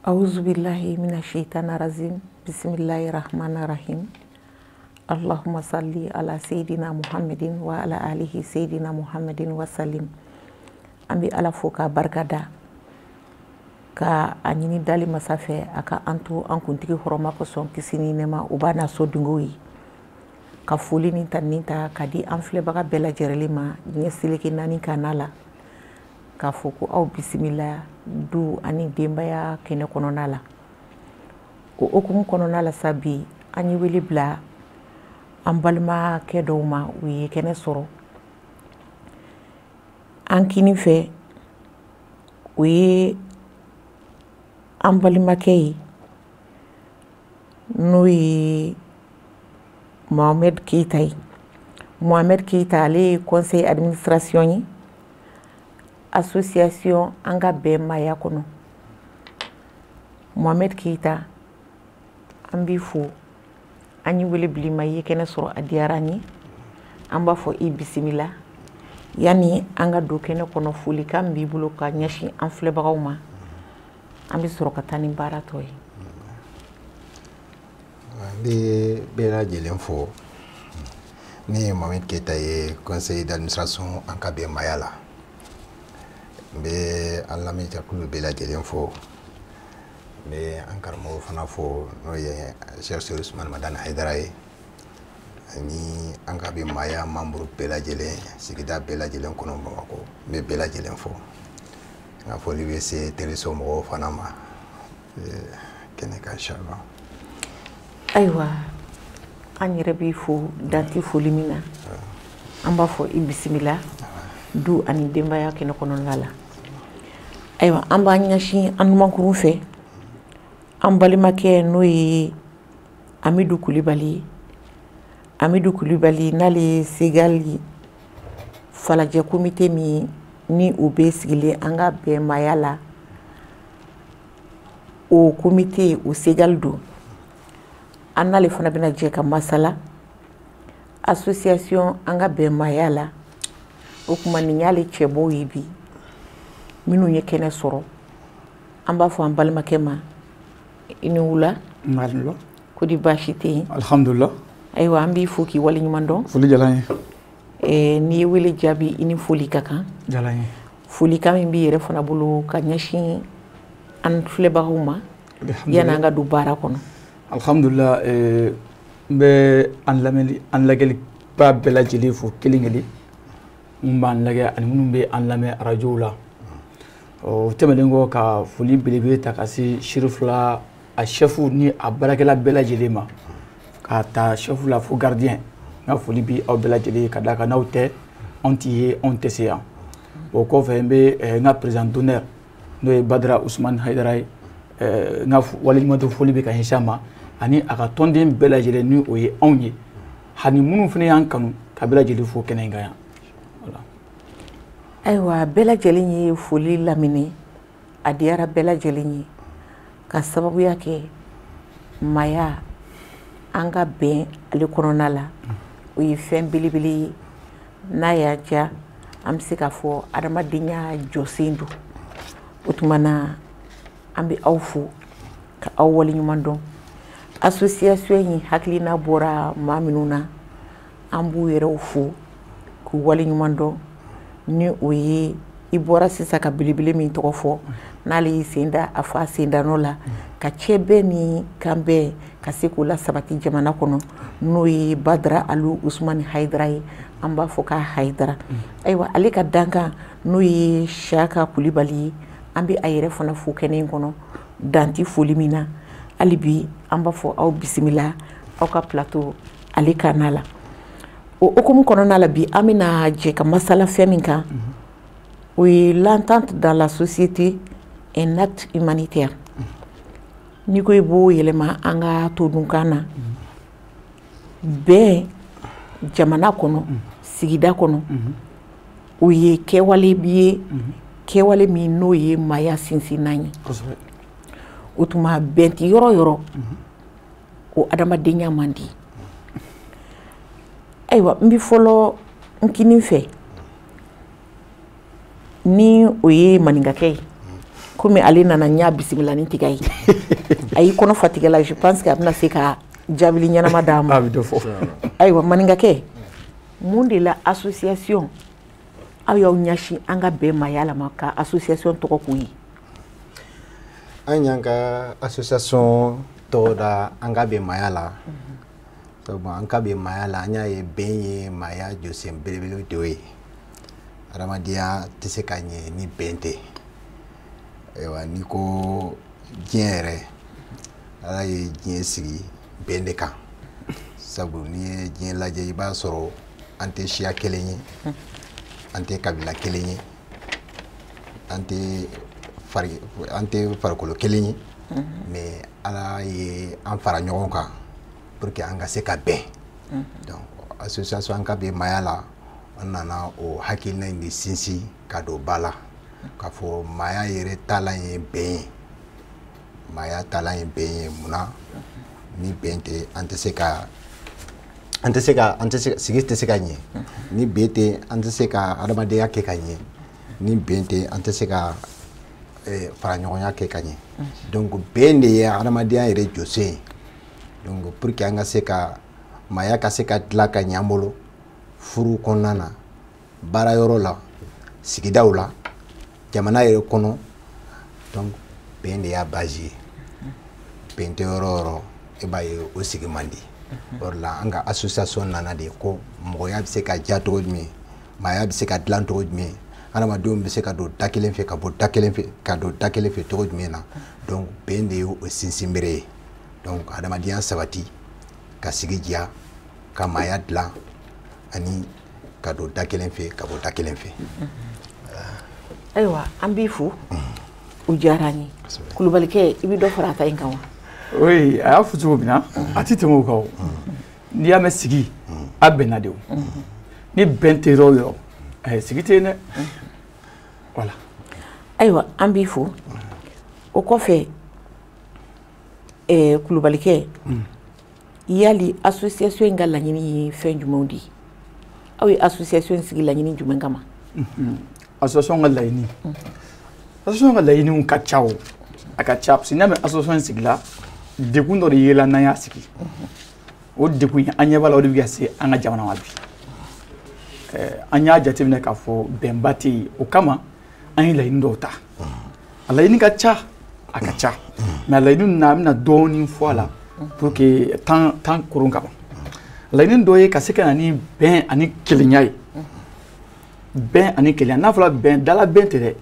Auzubillahi minasyaitonirrajim. Bismillahirrahmanirrahim. Allahumma salli ala Sayyidina Muhammadin wa ala alihi Sayyidina Muhammadin wa salim. An bɛ Ala fo k'a barikada ka a ɲini dali masa fɛ a ka an to an kuntigi hɔrɔma kosɔn kisi ni nɛɛma u b'a n'a so dungo ye ka foli ni tani ta ka di an filɛbaga bɛɛ lajɛlen ma diɲɛ seleke naani ka n'a la k'a fɔ ko aw bisimila du ani denbaya kɛnɛ kɔnɔna la o hukumu kɔnɔna la sa bi an ye wele bila an balimakɛ dɔw ma u ye kɛnɛ sɔrɔ an kini fɛ o ye an balimakɛ ye n'o ye Mohamed Keyita ye. Mohamed Keyita ale ye conseil administration ye association an ka bɛn maya kɔnɔ. Mohamed Keyita an b'i fo an ye wele bila i ma i ye kɛnɛ sɔrɔ a diyara an ye an b'a fɔ i bisimila yani an ka don kɛnɛ kɔnɔ folikan min b'i bolo ka ɲɛsin an filɛbagaw ma an bɛ sɔrɔ ka taa ni baara tɔ ye. N bɛ bɛɛ lajɛlen fo ne ye Mohamed Keyita ye conseil d'administration an ka bɛn maya la. N bɛ an lamɛnjɛkulu bɛɛ lajɛlen fo n bɛ an karamɔgɔ fana fo n'o ye Cheikh Sori Usmani Madani Hayidara ye ani an ka bɛn maya membre bɛɛ lajɛlen sigida bɛɛ lajɛlen kɔnɔ Bamakɔ n bɛ bɛɛ lajɛlen fo n ka foli bɛ se teriso mɔgɔw fana ma kɛnɛ kan inchallah. Ayiwa an yɛrɛ b'i fo danti foli min na an b'a fɔ i bisimila du ani denbaya kɛnɛ kɔnɔna la. Ayiwa an b'an ɲɛsin an numankuru fɛ an balimakɛ n'o ye Amidu Kulibali ye. Amidu Kulibali n'ale ye Segali falajɛ komite min ni u bɛ sigilen an ka bɛn maya la o komite o Segali don. An n'ale fana bɛna jɛ ka masala association an ka bɛn maya la o kuma nin y'ale cɛbɔw ye bi minnu ye kɛnɛ sɔrɔ an b'a fɔ an balimakɛ ma i ni wula ko di baasi tɛ yen. Alhamdulillah. Ayiwa an b'i fo k'i waleɲuman dɔn. Foli diyara n ye. N'i ye wele jaabi i ni foli ka kan. Diyara n ye. Folikan min b'i yɛrɛ fana bolo ka ɲɛsin an filɛbagaw ma yanni an ka don baara kɔnɔ. Alhamdulillah n bɛ an lagɛliba bɛɛ lajɛlen fo kelen kelen mun b'an lagɛ ani minnu bɛ an lamɛn arajow la. O tɛmɛnen kɔ ka foli belebele ta ka se Sirifila a chɛfu ni a baarakɛla bɛɛ lajɛlen ma ka ta chɛfu la fo gardien n ka foli bi aw bɛɛ lajɛlen ye ka d'a kan n'aw tɛ anw t'i ye anw tɛ se yan. O kɔfɛ n bɛ n ka président d'honneur n'o ye Badara Usmani Hayidara ye n ka waleɲumandɔn foli bɛ ka ɲɛsin a ma ani a ka tɔnden bɛɛ lajɛlen ni o ye anw ye hani minnu fana y'an kanu ka bɛɛ lajɛlen fo kɛnɛ in kan yan. Ayiwa bɛɛ lajɛlen ye foli lamini a diyara bɛɛ lajɛlen ye ka sababuya kɛ maya an ka bɛn ale kɔnɔna la o ye fɛn belebele ye n'a y'a diya an bɛ se k'a fɔ adamadenya jɔsen don o tuma na an bɛ aw fo ka aw waleɲuman dɔn. Association in hakilina bɔra maa minnu na an b'u yɛrɛw fo k'u waleɲuman dɔn ni o ye i bɔra sisan ka belebele min tɔgɔ fɔ n'ale y'i sen da a fa sendanɔ la ka cɛ bɛɛ ni kan bɛɛ ka se k'o la sabati jamana kɔnɔ n'o ye Badara Alu Usmani Hayidara ye an b'a fɔ k'a Hayidara. Ayiwa ale ka dankan n'o ye Siyaka Kulibali ye an bɛ a yɛrɛ fana fo kɛnɛ in kɔnɔ danti foli min na hali bi an b'a fɔ aw bisimila aw ka plateau ale ka na la. O hukumu kɔnɔna la bi an bɛna jɛ ka masala fɛn min kan o ye l'entente dans la société un acte humanitaire. N'i ko i b'o yɛlɛma an ka todunkan na bɛn jamana kɔnɔ sigida kɔnɔ o ye kɛwale ye kɛwale min n'o ye maya sinsinnan ye. O tuma bɛn ti yɔrɔ yɔrɔ o adamadenya man di. Ayiwa n bɛ fɔlɔ n kini fɛ ni o ye maninkakɛ ye komi ale nana ɲa bisimila ni tigɛ ye a y'i kɔnɔ fa tigɛ la je pense que a bɛna se ka jaabili ɲɛnama d'a ma. A bɛ dɔ fɔ. ayiwa maninkakɛ mun de la association aw y'aw ɲɛsin an ka bɛn mayala ma ka association tɔgɔ k'u ye. an y'an ka association tɔgɔ da an ka bɛn maya la. an ka bɛn maya la an y'a ye bɛn ye maya jɔsen belebele dɔ ye. adamadenya tɛ se ka ɲɛ ni bɛn tɛ. ayiwa n'i ko diɲɛ yɛrɛ ala ye diɲɛ sigi bɛn de kan sabu n'i ye diɲɛ lajɛ i b'a sɔrɔ an tɛ siya kelen ye an tɛ kabila kelen ye an tɛ farikolo kelen ye mais ala ye an fara ɲɔgɔn kan pour que an ka se ka bɛn donc association an ka bɛn maya la an nana o hakilina in de sinsin ka don ba la k'a fɔ maya yɛrɛ taalan ye bɛn ye maya taalan ye bɛn ye munna ni bɛn tɛ an tɛ se ka sigi tɛ se ka ɲɛ ni bɛn tɛ an tɛ se ka adamadenya kɛ ka ɲɛ ni bɛn tɛ an tɛ se ka fara ɲɔgɔnya kɛ ka ɲɛ donc bɛn de ye adamadenya yɛrɛ jɔsen ye donc pour que an ka se ka maya ka se ka dilan ka ɲɛ an bolo furu kɔnɔna na baarayɔrɔ la sigidaw la jamana yɛrɛ kɔnɔ donc bɛn de y'a base ye bɛn tɛ yɔrɔ o yɔrɔ e b'a ye o sigi man di o de la an ka association nana de ko mɔgɔya bɛ se ka diya cogo jumɛn maaya bɛ se ka dilan cogo jumɛn adamadenw bɛ se ka don da kelen fɛ ka bɔ da kelen fɛ ka don da kelen fɛ cogo jumɛn na donc bɛn de ye o sinsinbere ye donc adamadenya sabati ka sigi diya ka maaya dilan ani ka don da kelen fɛ ka bɔ da kelen fɛ. ayiwa an b'i fo u diyara an ye kulubalikɛ i bɛ dɔ fara a ta in kan wa. oui a y'a fɔ cogo min na a tɛ tɛmɛ o kan o n'i y'a mɛn sigi a bɛnna de o ni bɛn tɛ yɔrɔ o yɔrɔ sigi tɛ yen dɛ voilà. ayiwa an b'i fo o kɔfɛ kulubalikɛ yali association in ka laɲini ye fɛn jumɛnw de ye aw ye association sigi laɲini jumɛn kama. association ka laɲini association ka laɲiniw ka ca o a ka ca parce que n'i y'a mɛn association sigila dekun dɔ de yela n'an y'a sigi o dekun an ɲɛ b'a la o de bɛ ka se an ka jamana ma bi an y'a jateminɛ k'a fɔ bɛnba tɛ yen o kama an ye laɲini dɔw ta a laɲini ka ca a ka ca mais a laɲini na a bɛna dɔɔnin fɔ a la pour que temps koron kama laɲini dɔ ye ka se ka na ni bɛn ani kelenya ye bɛn ani kelenya n'a fɔra bɛn dala bɛn tɛ dɛ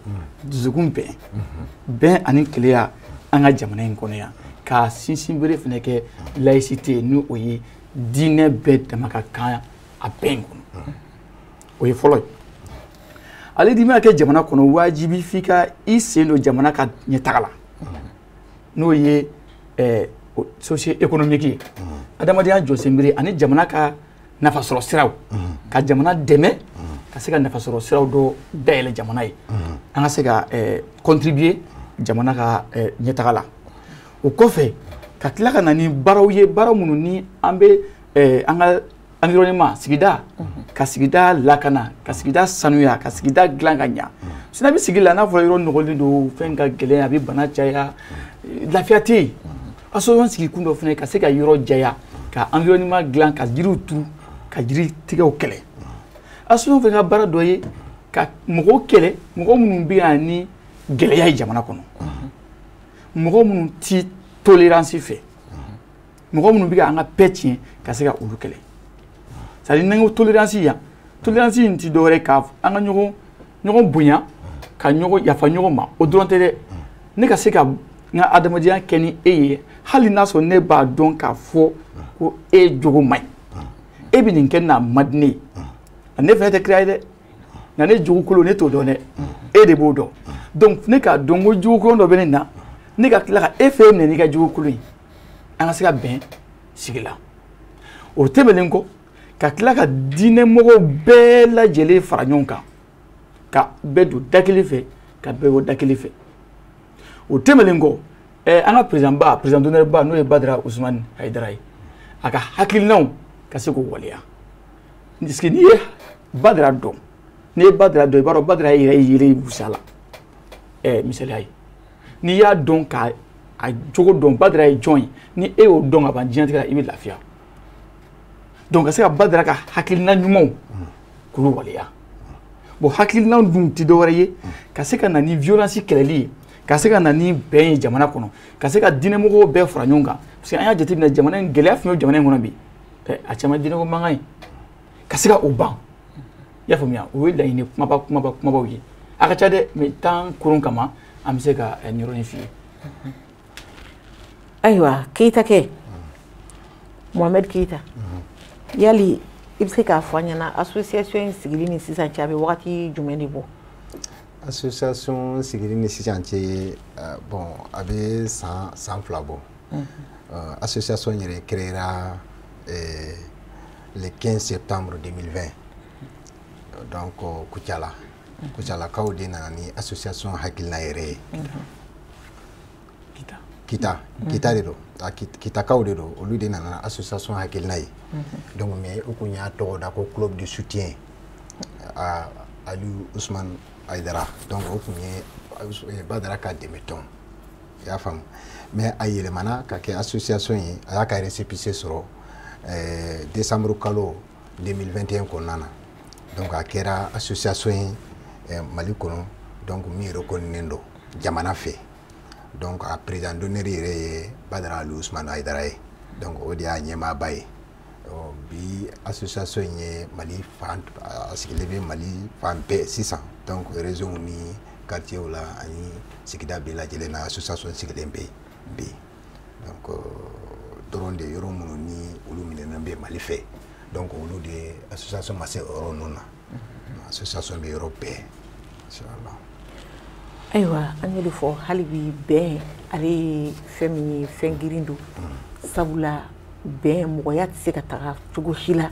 dusukun bɛn bɛn ani kelenya an ka jamana in kɔnɔ yan ka sinsin bere fana kɛ laïcité ni o ye diinɛ bɛɛ dama ka kan a bɛn in kɔnɔ o ye fɔlɔ ye ale di mana kɛ jamana kɔnɔ wajibi f'i ka i sen don jamana ka ɲɛtaga la n'o ye socio économique ye adamadenya jɔsen bere ani jamana ka nafasɔrɔ siraw ka jamana dɛmɛ ka se ka nafasɔrɔ siraw dɔ dayɛlɛ jamana ye an ka se ka contribuer jamana ka ɲɛtaga la o kɔfɛ ka tila ka na ni baaraw ye baara minnu ni an bɛ an ka environnement sigida ka sigida lakana ka sigida sanuya ka sigida dilan ka ɲa sinna bɛ sigi la n'a fɔra yɔrɔ nɔgɔlen don fɛn ka gɛlɛn a bɛ bana caya lafiya tɛ yen association sigi kun dɔ fana ka se ka yɔrɔ jaya ka environnement dilan ka jiriw turu ka jiri tigɛw kɛlɛ association fana ka baara dɔ ye ka mɔgɔw kɛlɛ mɔgɔ minnu bɛ yan ni gɛlɛya ye jamana kɔnɔ mɔgɔ minnu ti tolérance fɛ mɔgɔ minnu bɛ ka an ka paix tiɲɛ ka se ka olu kɛlɛ c'est à dire n'an ko tolérance yan tolérance in ti dɔwɛrɛ ka an ka ɲɔgɔn bonya ka ɲɔgɔn yafa ɲɔgɔn ma o dɔrɔn tɛ dɛ ne ka se ka n ka adamadenya kɛ ni e ye hali n'a sɔrɔ ne b'a dɔn k'a fɔ ko e jogo man ɲi e bɛ nin kɛ n'a ma di ne ye ne fɛnɛ tɛ kira ye dɛ nka ne jogo kolon ne t'o dɔn dɛ e de b'o dɔn donc ne k'a dɔn ko jogo kolon dɔ bɛ ne na ne ka tila ka e fɛ minɛ n'i ka jogo kolon ye an ka se ka bɛn sigi la o tɛmɛnen kɔ ka tila ka diinɛmɔgɔw bɛɛ lajɛlen fara ɲɔgɔn kan ka bɛɛ don da kelen fɛ ka bɛɛ bɔ da kelen fɛ o tɛmɛnen kɔ an ka président d'honneur ba n'o ye Badara Usumani Hayidara ye a ka hakilinaw ka se k'o waleya parce que n'i ye Badara dɔn n'i ye Badara dɔn i b'a dɔn Badara yɛrɛ ye yɛlɛ wusa la misaliya ye n'i y'a dɔn ka a jogo dɔn Badara ye jɔn ye ni e y'o dɔn ka ban diɲɛnatigɛ la i bɛ lafiya donc ka se ka Badara ka hakilina ɲumanw k'olu waleya bon hakilina dun tɛ dɔwɛrɛ ye ka se ka na ni violence kɛlɛli ye ka se ka na ni bɛn ye jamana kɔnɔ ka se ka diinɛmɔgɔw bɛɛ fara ɲɔgɔn kan parce que an y'a jateminɛ jamana in gɛlɛya fɛn o jamana in kɔnɔ bi a caman diinɛko mankan ye ka se ka o ban i y'a faamuya o ye laɲini kumabaw ye a ka ca dɛ mais temps kurun kama an bɛ se ka nin yɔrɔnin f'i ye. Ayiwa Keyita kɛ Mohamed Keyita yali i bɛ se k'a fɔ an ɲɛna association in sigili ni sisan cɛ a bɛ wagati jumɛn de bɔ? Association sigili ni sisan cɛ bon a bɛ san 2 bɔ. Association yɛrɛ créera le 15 septembre 2020 donc Kucalakaw de nana ni association hakilina yɛrɛ ye. Kita de don Kitakaw de don olu de nana association hakilina ye donc mais u kun y'a tɔgɔ da ko club de soutien à Aliou Ousmane Aïdara donc o kun ye Badara ka dɛmɛtɔn i y'a faamu mais a yɛlɛmana ka kɛ association ye a y'a ka récépissé sɔrɔ décembre kalo 2021 kɔnɔna na donc a kɛra association ye Mali kɔnɔ donc min reconnunen don jamana fɛ donc a président d'honneur yɛrɛ ye Badara Aliou Ousmane Aïdara ye donc o de y'a ɲɛmaaba ye bi association ye Mali fan a sigilen bɛ Mali fan bɛɛ sisan donc région ni quartier la ani sigida bɛɛ lajɛlen na association sigilen bɛ bi donc dɔrɔn de yɔrɔ minnu ni olu minɛnen bɛ Mali fɛ donc olu de association ma se yɔrɔ ninnu na association bɛ yɔrɔ bɛɛ inchallah. Ayiwa an y'o de fɔ hali bi bɛn ale ye fɛn min ye fɛn girin don sabula bɛn mɔgɔya tɛ se ka taga cogo si la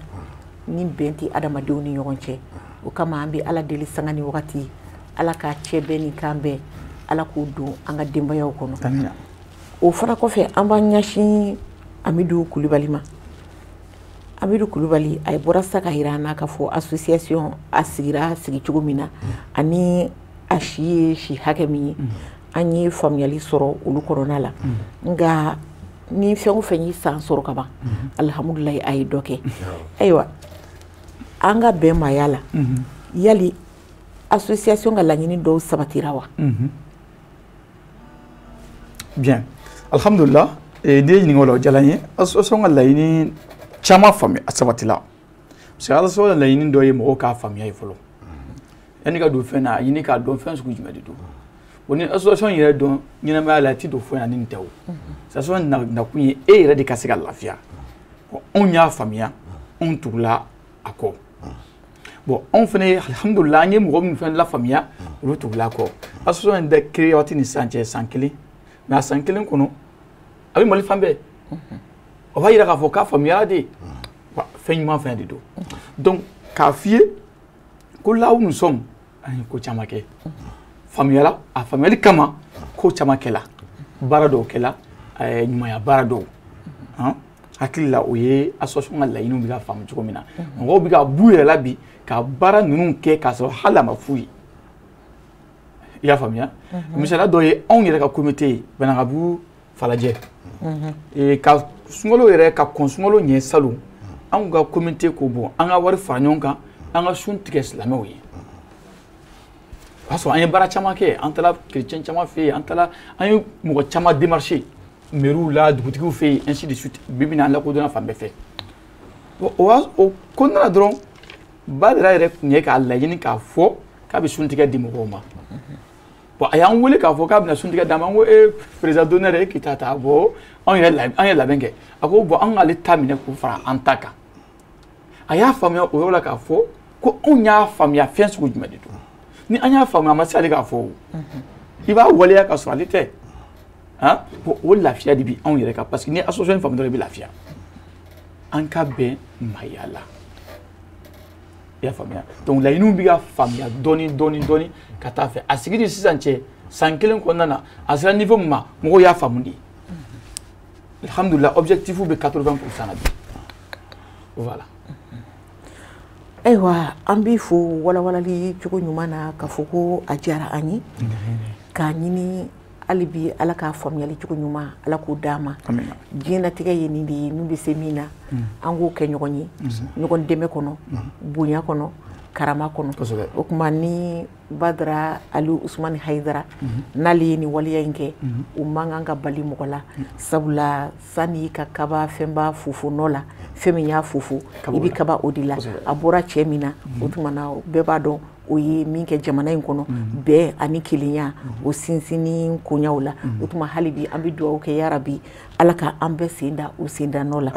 ni bɛn tɛ adamadenw ni ɲɔgɔn cɛ o kama an bɛ Ala deli sanga ni wagati Ala k'a cɛ bɛn ni kan bɛn Ala k'o don an ka denbayaw kɔnɔ o fana kɔfɛ an b'an ɲɛsin Amidu Kulibali ma. Amidu Kulibali a bɔra sa ka yira an na k'a fɔ association a sigira sigi cogo min na ani a si ye si hakɛ min ye an ye faamuyali sɔrɔ olu kɔnɔna la nka ni fɛn o fɛn y'i san sɔrɔ ka ban alhamdulilayi a ye dɔ kɛ ayiwa an ka bɛn maaya la yali association ka laɲini dɔw sabatira wa? Bien alhamdulillah n'i ye ɲininka o la o diyara n ye association ka laɲini caman faamuya a sabatila parce que association ka laɲini dɔ ye mɔgɔw k'a faamuya ye fɔlɔ yanni ka don fɛn na a ɲini k'a dɔn fɛn sugu jumɛn de don o ni association yɛrɛ dɔn ɲɛnamaya la a ti don fɛn na ni nin tɛ o association nakun ye e yɛrɛ de ka se ka lafiya anw y'a faamuya anw tugula a kɔ bon anw fana ye alhamdulillah an ye mɔgɔ minnu fana lafaamuya olu tugula a kɔ association in tɛ créé waati ni sisan cɛ san 1 mais a san 1 kɔnɔ a bɛ Mali fan bɛɛ o b'a yira k'a fɔ k'a faamuyara de fɛn ɲuman fɛn de don donc k'a f'i ye ko là où nous sommes an ye ko caman kɛ faamuyala a faamuyali kama ko caman kɛla baara dɔw kɛla ɲumanya baara dɔw hakili la o ye association ka laɲiniw bɛ ka faamu cogo min na mɔgɔw bɛ ka b'u yɛrɛ la bi ka baara ninnu kɛ k'a sɔrɔ hali a ma f'u ye i y'a faamuya misaliya dɔ ye anw yɛrɛ ka comité Banakabugu Falajɛ ka sunkalo yɛrɛ ka kɔn sunkalo ɲɛ salon anw ka comité ko bon an ka wari fara ɲɔgɔn kan an ka sun tigɛ silamɛw ye o y'a sɔrɔ an ye baara caman kɛ an taara chrétien caman fɛ yen an ye mɔgɔ caman démarché mairies la dugutigiw fɛ yen ainsi de suite bi bi in na an lakodɔnna fan bɛɛ fɛ o kɔnɔna na dɔrɔn Badara yɛrɛ tun ye k'a laɲini k'a fɔ k'a bɛ sun tigɛ di mɔgɔw ma bon a y'an wele k'a fɔ k'a bɛna sun tigɛ d'an ma n ko président d'honneur e k'i ta ta bon an ye labɛn kɛ a ko bon an k'ale ta minɛ k'o fara an ta kan a y'a faamuya o yɔrɔ la k'a fɔ ko anw y'a faamuya fɛn sugu jumɛn de don ni an y'a faamuya a ma se ale k'a fɔ o i b'a waleya ka sɔrɔ ale tɛ bon o lafiya de bi anw yɛrɛ kan parce que ni association in faamu dɔrɔn i bɛ lafiya an ka bɛn maaya la i y'a faamuya donc laɲiniw bɛ ka faamuya dɔɔni ka taa fɛ a sigi de sisan cɛ san 1 kɔnɔna na a sera niveau min ma mɔgɔw y'a faamu de alhamdulillah objectif bɛ 80% na bi voilà. Ayiwa an b'i fo walawalali cogo ɲuman na k'a fɔ ko a diyara an ye k'a ɲini alibi ala ka famiyali cogo ɲuman ala k'o d'a ma diɲɛlatigɛ ye nin de ye n'u bɛ se min na an k'o kɛ ɲɔgɔn ye ɲɔgɔn dɛmɛ kɔnɔ bonya kɔnɔ karama kɔnɔ o tuma ni Badara Ali Usmani Hayidara n'ale ye nin waleya in kɛ o man kan ka bali mɔgɔ la sabula sani ka kaba fɛnba fufu nɔ la fɛn min y'a fufu i bɛ kaba o de la a bɔra cɛ min na o tuma na bɛɛ b'a dɔn o ye min kɛ jamana in kɔnɔ bɛɛ ani kelenya o sinsinni koɲaw la o tuma hali bi an bɛ dugawu kɛ yarabi ala ka an bɛɛ sen da o senda nɔ la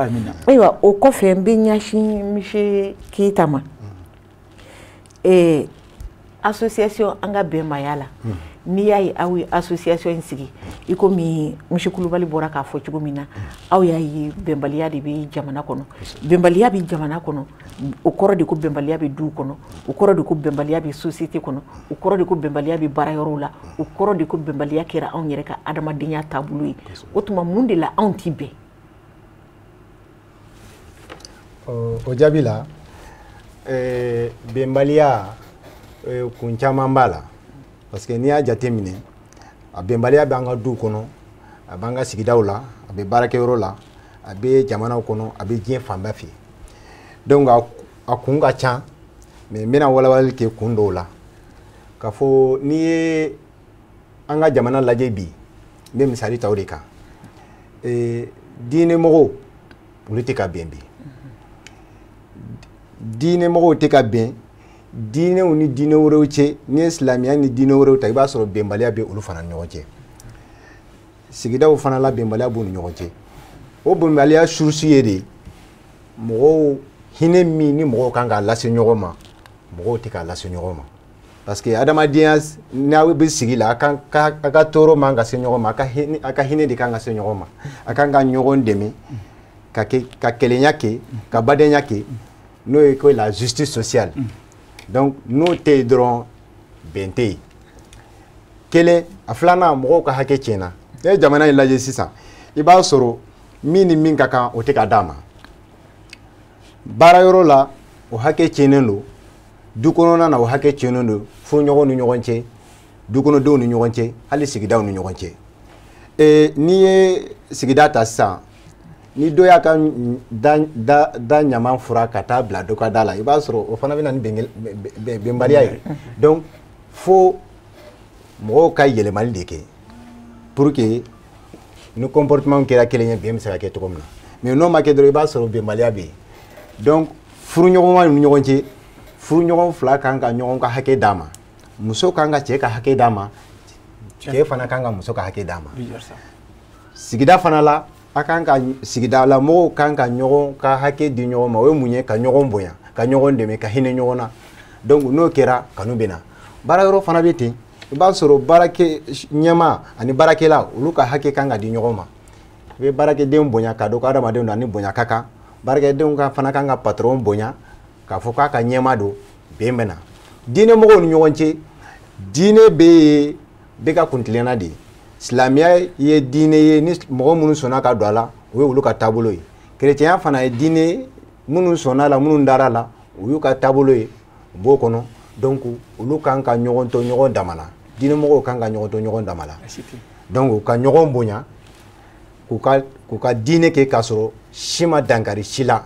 ayiwa o kɔfɛ n bɛ ɲɛsin Monsieur Keyita ma association an ka bɛnbaya la n'i y'a ye aw ye association in sigi i komi Monsieur Kulubali bɔra k'a fɔ cogo min na aw y'a ye bɛnbaliya de bɛ jamana kɔnɔ bɛnbaliya bɛ jamana kɔnɔ o kɔrɔ de ko bɛnbaliya bɛ duw kɔnɔ o kɔrɔ de ko bɛnbaliya bɛ société kɔnɔ o kɔrɔ de ko bɛnbaliya bɛ baarayɔrɔw la o kɔrɔ de ko bɛnbaliya kɛra anw yɛrɛ ka adamadenya taabolo ye o tuma mun de la anw t'i bɛn o jaabi la bɛnbaliya kun caman b'a la parce que n'i y'a jate minɛ a bɛnbaliya bɛ an ka duw kɔnɔ a b'an ka sigidaw la a bɛ baarakɛyɔrɔ la a bɛ jamanaw kɔnɔ a bɛ diɲɛ fan bɛɛ fɛ donc a kun ka ca mais n bɛna walawalali kɛ kun dɔw la k'a fɔ n'i ye an ka jamana lajɛ bi n bɛ misali ta o de kan diinɛmɔgɔw olu tɛ ka bɛn bi diinɛmɔgɔw tɛ ka bɛn diinɛw ni diinɛ wɛrɛw cɛ ni ye silamɛya ni diinɛ wɛrɛw ta i b'a sɔrɔ bɛnbaliya bɛ olu fana ni ɲɔgɔn cɛ sigidaw fana la bɛnbaliya b'u ni ɲɔgɔn cɛ o bɛnbaliya source ye de mɔgɔw hinɛ min ni mɔgɔw kan k'a lase ɲɔgɔn ma mɔgɔw tɛ k'a lase ɲɔgɔn ma parce que adamadenya n'aw bɛ sigi la a ka tɔɔrɔ man ka se ɲɔgɔn ma a ka hinɛ de kan ka se ɲɔgɔn ma a kan ka ɲɔgɔn dɛmɛ ka kelenya kɛ ka badenya kɛ n'o ye ko la justice sociale donc n'o tɛ yen dɔrɔn bɛn tɛ yen kelen a filanan mɔgɔw ka hakɛ tiɲɛna n'i ye jamana in lajɛ sisan i b'a sɔrɔ min ni min ka kan o tɛ ka d'a ma baarayɔrɔ la o hakɛ tiɲɛnen don du kɔnɔna na o hakɛ tiɲɛnen don furuɲɔgɔnw ni ɲɔgɔn cɛ dukɔnɔdenw ni ɲɔgɔn cɛ hali sigidaw ni ɲɔgɔn cɛ n'i ye sigida ta sisan ni dɔ y'a ka da ɲaman fura ka taa bila dɔ ka da la i b'a sɔrɔ o fana bɛ na ni bɛnbaliya ye donc fo mɔgɔw ka yɛlɛmali de kɛ pour que ni comportement kɛra kelen ye bɛn bɛ se ka kɛ cogo min na mais n'o ma kɛ dɔrɔn i b'a sɔrɔ bɛnbaliya bɛ yen donc furuɲɔgɔnma ni ɲɔgɔn cɛ furuɲɔgɔn fila kan ka ɲɔgɔn ka hakɛ d'a ma muso kan ka cɛ ka hakɛ d'a ma cɛ fana kan ka muso ka hakɛ d'a ma sigida fana la a kan ka sigida la mɔgɔw kan ka ɲɔgɔn ka hakɛ di ɲɔgɔn ma o ye mun ye ka ɲɔgɔn bonya ka ɲɔgɔn dɛmɛ ka hinɛ ɲɔgɔn na donc n'o kɛra kanu bɛ na baarayɔrɔ fana bɛ ten i b'a sɔrɔ baarakɛ ɲɛmaa ani baarakɛla olu ka hakɛ kan ka di ɲɔgɔn ma i bɛ baarakɛden bonya ka dɔ ko adamadenw na ni bonya ka kan baarakɛdenw fana kan ka patron bonya k'a fɔ k'a ka ɲɛmaa don bɛn bɛ na diinɛmɔgɔw ni ɲɔgɔn cɛ diinɛ bɛ yen bɛɛ ka kuntilenna de ye silamɛya ye diinɛ ye ni mɔgɔ minnu sɔnna ka don a la o ye olu ka taabolo ye kerecɛnya fana ye diinɛ minnu sɔnna a la minnu dara a la o y'u ka taabolo ye u b'o kɔnɔ donc olu kan ka ɲɔgɔn to ɲɔgɔn dama na diinɛmɔgɔw kan ka ɲɔgɔn to ɲɔgɔn dama la donc u ka ɲɔgɔn bonya k'u ka diinɛ kɛ k'a sɔrɔ si ma dankari si la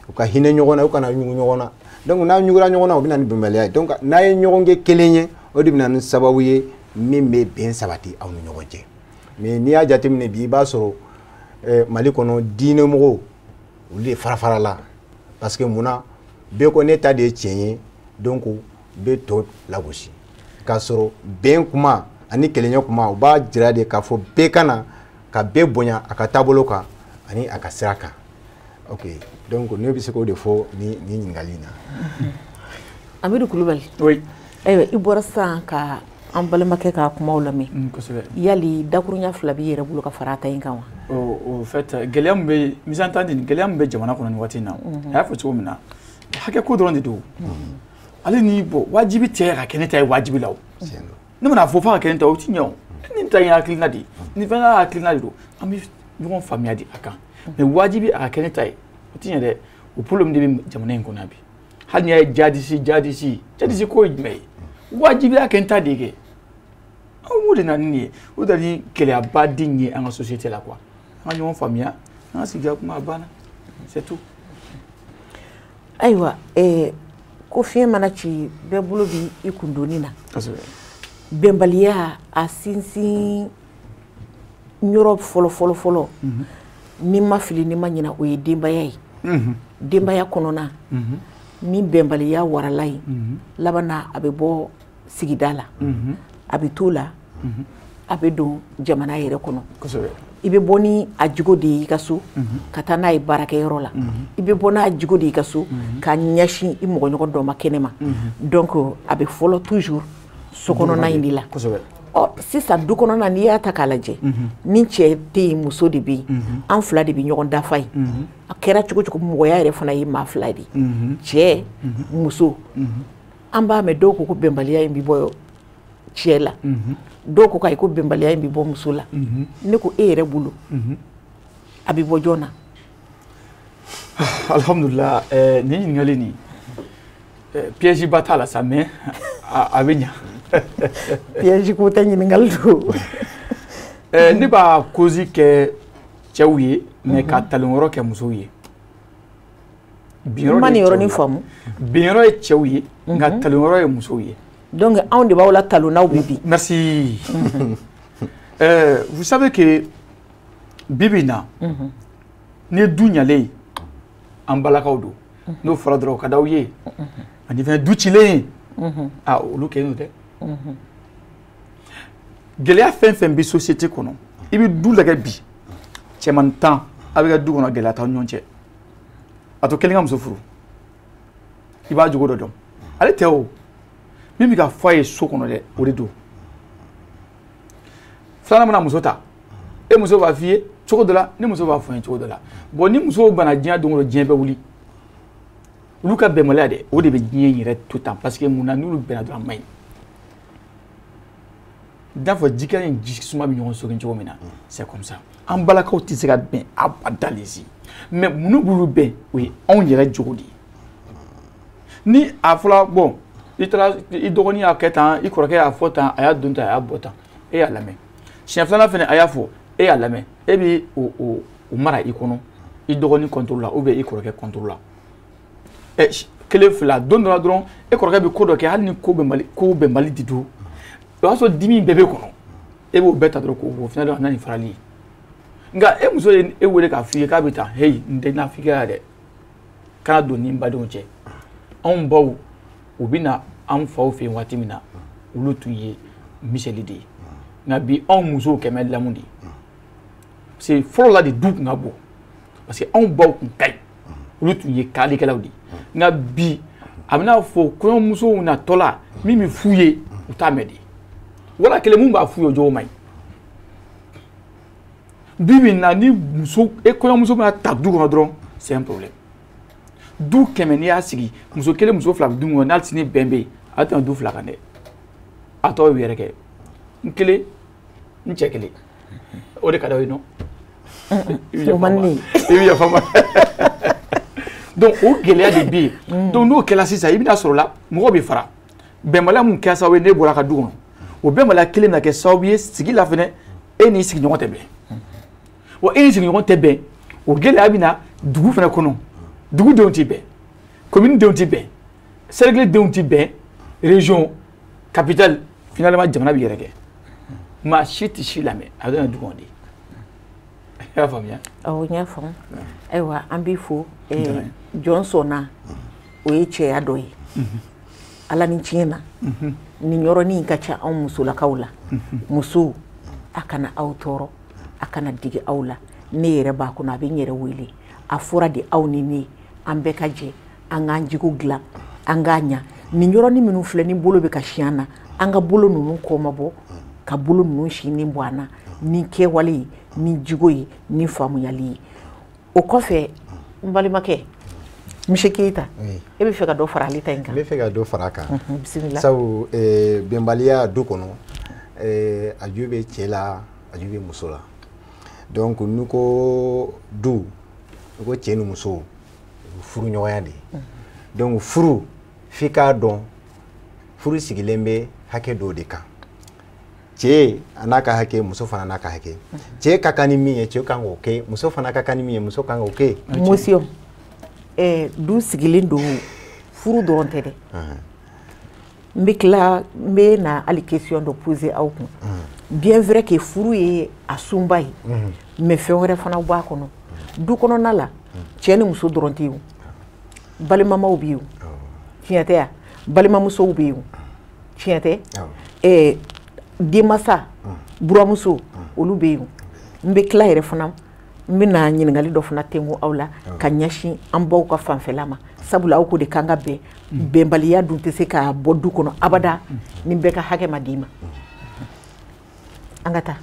u ka hinɛ ɲɔgɔn na u kana ɲugu ɲɔgɔn na donc n'a ɲugura ɲɔgɔn na o bɛ na ni bɛnbaliya ye donc n'a ye ɲɔgɔn kɛ kelen ye o de bɛ na ni sababu ye min bɛ bɛn sabati aw ni ɲɔgɔn cɛ mais n'i y'a jateminɛ bi i b'a sɔrɔ Mali kɔnɔ diinɛmɔgɔw olu de fara la parce que munna bɛɛ ko ne ta de ye tiɲɛ ye donc bɛ tɔ lagosi k'a sɔrɔ bɛn kuma ani kelenya kuma u b'a jira de k'a fɔ bɛɛ ka na ka bɛɛ bonya a ka taabolo kan ani a ka sira kan ok donc ne bɛ se k'o de fɔ ni ɲininkali in na. Amidu Kulubali. Oui. Ayiwa i bɔra sisan ka an balimakɛ ka kumaw lamɛn. Kosɛbɛ. Yali dakurunya fila b'i yɛrɛ bolo ka fara ta in kan wa? Au fait gɛlɛya min bɛ mise en temps gɛlɛya min bɛ jamana kɔnɔ nin waati in na a y'a fɔ cogo min na hakɛ ko dɔrɔn de don ale ni bɔ wajibi tɛ ka kɛ ne ta ye wajibi la o ne mana fɔ f'a ka kɛ ne ta o ti ɲɛ o ni ta ye hakilina de ye ni fɛn ka hakilina de don an bɛ ɲɔgɔn faamuya de a kan mais wajibi a ka kɛ ne ta ye o ti ɲɛ dɛ o problème de bɛ jamana in kɔnɔ bi hali n'i y'a ye jadisi ko ye jumɛn ye wajibi a kɛ n ta de kɛ o de na ni o da ni kele ba dinye an société la quoi an ɲɔgɔn faamuya an siga kuma bana c'est tout aywa ko fiɲɛ mana ci bɛɛ bolo bi i kundoni na bɛnbaliya a sinsin yɔrɔ fɔlɔ ni ma fili ni ma ɲina o ye denbaya ye denbaya kɔnɔna ni bɛnbaliya warala ye laban a bɛ bɔ sigida la a bɛ t'o la a bɛ don jamana yɛrɛ kɔnɔ i bɛ bɔ ni a jogo de ye i ka so ka taa n'a ye baarakɛyɔrɔ la i bɛ bɔ n'a jogo de ye i ka so ka ɲɛsin i mɔgɔɲɔgɔn dɔ ma kɛnɛma donc a bɛ fɔlɔ toujours so kɔnɔna in de la sisan du kɔnɔna n'i y'a ta k'a lajɛ ni cɛ tɛ yen muso de bɛ yen an fila de bɛ ɲɔgɔn dafa yen a kɛra cogo cogo mɔgɔya yɛrɛ fana ye maa fila de cɛ muso an b'a mɛn dɔw ko bɛnbaliya in bɛ bɔ cɛ la dɔw ko k'ayi ko bɛnbaliya in bɛ bɔ muso la ne ko e yɛrɛ bolo a bɛ bɔ jɔn na alhamdulillah ni ɲininkali nin piège ba t'a la sa mais a bɛ ɲa piège ko tɛ ɲininkali don ne b'a cause kɛ cɛw ye mais ka talen yɔrɔ kɛ musow ye ma nin yɔrɔnin faamu binyɔrɔ ye cɛw ye nka talen yɔrɔ ye musow ye donc anw de b'aw la talonnaw bi bi merci vous savez que bibi na ni du ɲalen an balakaw don n'o fɔra dɔrɔn o ka d'aw ye ani fɛnɛ du cilen olu kɛ n'o tɛ gɛlɛya fɛn fɛn bɛ société kɔnɔ i bɛ du lajɛ bi cɛman 10 a bɛ ka du kɔnɔ gɛlɛya t'aw ni ɲɔgɔn cɛ a to kelen ka muso furu i b'a jogo dɔ dɔn ale tɛ o min bɛ ka fɔ a ye so kɔnɔ dɛ o de don filanan mana muso ta e muso b'a f'i ye cogo dɔ la ni muso b'a fɔ n ye cogo dɔ la bon ni muso banna diɲɛ don o don diɲɛ bɛ wuli olu ka bɛnbaliya dɛ o de bɛ diɲɛ yɛrɛ to tan parce que mun na n'olu bɛnna dɔrɔn a ma ɲi n'a fɔ jikɛ ni ji suma bɛ ɲɔgɔn sogin cogo min na c'est comme ça an balakaw tɛ se ka bɛn abadalisi mais mun b'olu bɛn o ye anw yɛrɛ jogo de ye ni a fɔra bon i taara i dɔgɔnin y'a kɛ tan i kɔrɔkɛ y'a fɔ tan a y'a don tan a y'a bɔ tan e y'a lamɛn siɲɛ filanan fɛnɛ a y'a fɔ e y'a lamɛn e bɛ o mara i kɔnɔ i dɔgɔnin contrôle la ou bien i kɔrɔkɛ contrôle la kelen fila don dɔ la dɔrɔn e kɔrɔkɛ bɛ ko dɔ kɛ hali ni ko bɛnbali de don o y'a sɔrɔ dimi bɛɛ bɛ kɔnɔ e b'o bɛɛ ta dɔrɔn k'o fɛnɛ dɔn a na nin farali ye nka e muso ye e wele k'a f'i ye k'a bɛ taa hey n tɛ n'a f'i kɛra dɛ kana don ni n badenw cɛ anw baw u bɛ na anw faw fɛ yen waati min na olu tun ye misɛli de ye nka bi anw musow kɛmɛ lamu de ye parce que fɔlɔ la de du tun ka bon parce que anw baw tun ka ɲi olu tun ye kaalikɛlaw de ye nka bi a bɛna fɔ kɔɲɔmusow natɔ la min bɛ f'u ye u t'a mɛn de wala kelen mun b'a f'u ye o jogo man ɲi bi bi na ni muso e kɔɲɔmuso bɛna ta du kɔnɔ dɔrɔn c'est un problème du kɛmɛ n'i y'a sigi muso kelen muso fila bɛ du kɔnɔ n'hali sini bɛn bɛ yen a tɛna du fila kan dɛ a tɔw bɛ yɛrɛ kɛ n kelen n cɛ kelen o de ka d'aw ye non i bɛ yafa n ma donc o gɛlɛya de bɛ yen donc n'o kɛra sisan i bɛna sɔrɔ la mɔgɔ bɛ fara bɛnbaliya mun kɛra sababu ye ne bɔra a ka du kɔnɔ o bɛnbaliya kelen bɛna kɛ sababu ye sigi la fɛnɛ e n'i sigiɲɔgɔn tɛ bɛn wa e n'i sigiɲɔgɔn tɛ bɛn o gɛlɛya bɛ na dugu fɛnɛ kɔnɔ dugudenw tɛ bɛn commune denw tɛ bɛn cercle denw tɛ bɛn région capitale finalement jamana bɛ yɛrɛ kɛ maa si tɛ si lamɛn a bɛ na du kɔnɔ de i y'a faamuya awɔ n y'a faamu ayiwa an b'i fo jɔn sɔnna o ye cɛya dɔ ye ala ni tiɲɛ na nin yɔrɔnin ka ca anw musolakaw la musow a kana aw tɔɔrɔ a kana digi aw la ne yɛrɛ b'a kɔnɔ a bɛ n yɛrɛ wele a fɔra de aw ni ne an bɛɛ ka jɛ an k'an jigo dilan an k'a ɲa nin yɔrɔnin minnu filɛ ni bolo bɛ ka si an na an ka bolo ninnu kɔmabɔ ka bolo ninnu sinin bɔ an na ni kɛwale ye ni jigo ye ni faamuyali ye o kɔfɛ n balimakɛ Monsieur Keita e bɛ fɛ ka dɔ fara ale ta in kan n bɛ fɛ ka dɔ fara a kan bisimila sabu bɛnbaliya du kɔnɔ a ju bɛ cɛ la a ju bɛ muso la donc n'u ko du u ko cɛ ni muso furu ɲɔgɔnya de donc furu f'i k'a dɔn furu sigilen bɛ hakɛ dɔ de kan cɛ a n'a ka hakɛ muso fana n'a ka hakɛ cɛ ka kan ni min ye cɛ kan k'o kɛ muso fana ka kan ni min ye muso kan k'o kɛ. Monsieur du sigilen don furu dɔrɔn tɛ dɛ n bɛ tila n bɛ na hali question dɔ poser aw kun bien vrai que furu ye a sunba ye mais fɛn wɛrɛ fana bɔ a kɔnɔ du kɔnɔna la cɛ ni muso dɔrɔn tɛ yen balimamaw bɛ yen tiɲɛ tɛ yan balimamusow bɛ yen tiɲɛ tɛ denmasa buramuso olu bɛ yen n bɛ tila yɛrɛ fana n bɛ na ɲininkali dɔ fana tɛnku aw la ka ɲɛsin an baw ka fanfɛla ma sabula aw ko de kan ka bɛn bɛnbaliya dun tɛ se ka bɔ du kɔnɔ abada ni bɛɛ ka hakɛ ma d'i ma an ka taa.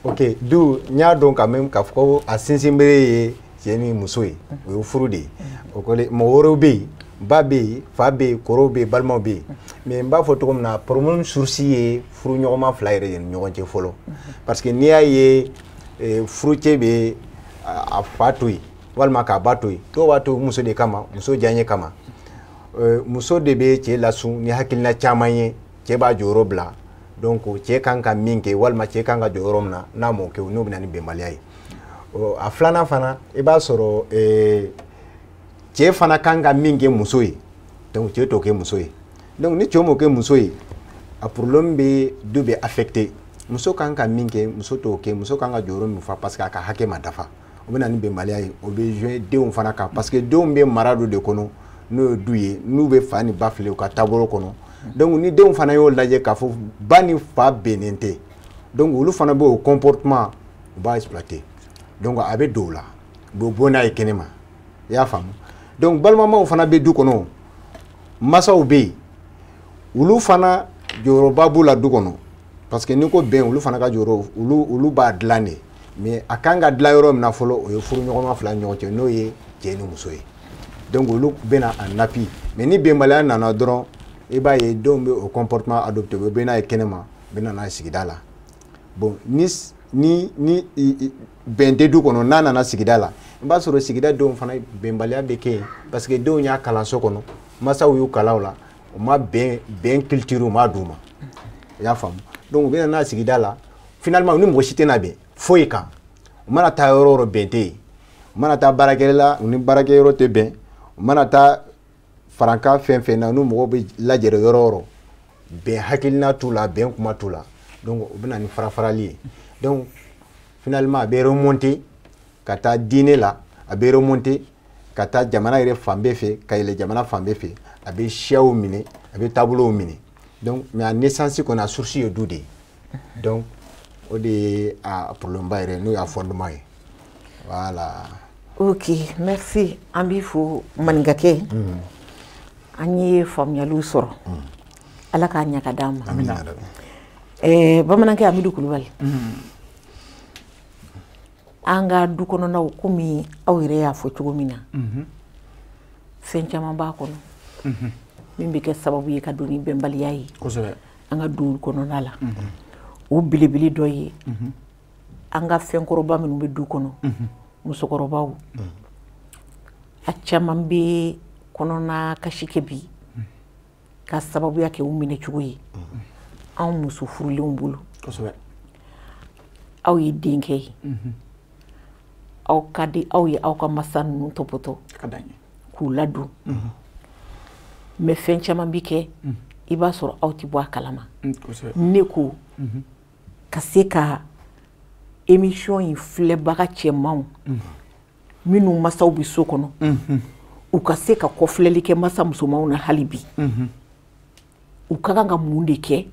ok du n y'a dɔn quand même k'a fɔ ko a sinsinbere ye cɛ ni muso ye o ye furu de ye o kɔni mɔgɔ wɛrɛw bɛ yen ba bɛ yen fa bɛ yen kɔrɔw bɛ yen balimaw bɛ yen mais n b'a fɔ cogo min na problème source ye furu ɲɔgɔnma fila yɛrɛ ye ni ɲɔgɔn cɛ fɔlɔ parce que n'i y'a ye furucɛ bɛ a fa to yen walima k'a ba to yen dɔw b'a to muso de kama muso diyaɲɛ kama muso de bɛ cɛ lasun ni hakilina caman ye cɛ b'a jɔyɔrɔ bila donc cɛ kan ka min kɛ walima cɛ kan ka jɔ yɔrɔ min na n'a m'o kɛ n'o bɛ na ni bɛnbaliya ye a filanan fana i b'a sɔrɔ cɛ fana kan ka min kɛ muso ye donc cɛ t'o kɛ muso ye donc ni cɛ m'o kɛ muso ye a problème bɛ du bɛ affecté muso kan ka min kɛ muso t'o kɛ muso kan ka jɔyɔrɔ min fa parce que a ka hakɛ ma dafa o bɛ na ni bɛnbaliya ye o bɛ jouer denw fana kan parce que denw bɛ mara dɔ de kɔnɔ n'o ye du ye n'u bɛ fa ni ba fili u ka taabolo kɔnɔ donc ni denw fana y'o lajɛ k'a fɔ ba ni fa bɛnnen tɛ donc olu fana b'o comportement u b'a exploiter donc a bɛ don o la u bɛ bɔ n'a ye kɛnɛma i y'a faamu donc balimamaw fana bɛ du kɔnɔ masaw bɛ yen olu fana jɔyɔrɔba b'u la du kɔnɔ parce que n'i ko bɛn olu fana ka jɔyɔrɔ olu b'a dilan de mais a kan ka dilan yɔrɔ min na fɔlɔ o ye furu ɲɔgɔnma fila ɲɔgɔn cɛ n'o ye cɛ ni muso ye donc olu bɛ na en appui mais ni bɛnbaliya nana dɔrɔn i b'a ye denw bɛ o comportement adopté u bɛ n'a ye kɛnɛma u bɛ na n'a ye sigida la bon ni bɛn tɛ du kɔnɔ n'a nana sigida la i b'a sɔrɔ sigida denw fana bɛnbaliya bɛ kɛ yen parce que denw y'a kalan so kɔnɔ masaw y'u kalan o la u ma bɛn culture u ma d'u ma i y'a faamu donc u bɛ na n'a sigida la finalement u ni mɔgɔ si tɛ na bɛn foyi kan u mana taa yɔrɔ o yɔrɔ bɛn tɛ yen u mana taa baarakɛyɔrɔ la u ni baarakɛyɔrɔ tɛ bɛn u mana taa farankan fɛn fɛn na n'u mɔgɔw bɛ lajɛrɛ yɔrɔ o yɔrɔ bɛn hakilina t'u la bɛn kuma t'u la donc u bɛ na ni farafarali ye donc finalement a bɛ remonter ka taa diinɛ la a bɛ remonter ka taa jamana yɛrɛ fan bɛɛ fɛ ka yɛlɛ jamana fan bɛɛ fɛ a bɛ siyaw minɛ a bɛ taabolow minɛ donc mais a naissance kɔni a source ye du de ye donc o de ye a problème ba yɛrɛ n'o y'a fondement ye voilà. ok merci an b'i fo maninkakɛ an ye faamuyaliw sɔrɔ ala k'a ɲɛ ka d'an ma bamanankɛ Amidu Kulubali an ka du kɔnɔnaw komi aw yɛrɛ y'a fɔ cogo min na fɛn caman b'a kɔnɔ min bɛ kɛ sababu ye ka don ni bɛnbaliya ye an ka du kɔnɔna la o belebele dɔ ye an ka fɛnkɔrɔba minnu bɛ du kɔnɔ musokɔrɔbaw a caman bɛ kɔnɔna kasi kɛ bi ka sababuya kɛ u minɛ cogo ye anw muso furulenw bolo aw ye denkɛ ye aw ka di aw ye aw ka masa ninnu tɔpɔtɔ k'u ladon mais fɛn caman bi kɛ i b'a sɔrɔ aw ti bɔ a kalama ne ko ka se ka émission in filɛbaga cɛmanw minnu masaw bi so kɔnɔ u ka se ka kɔfilɛli kɛ masa musomanw na hali bi u ka kan ka mun de kɛ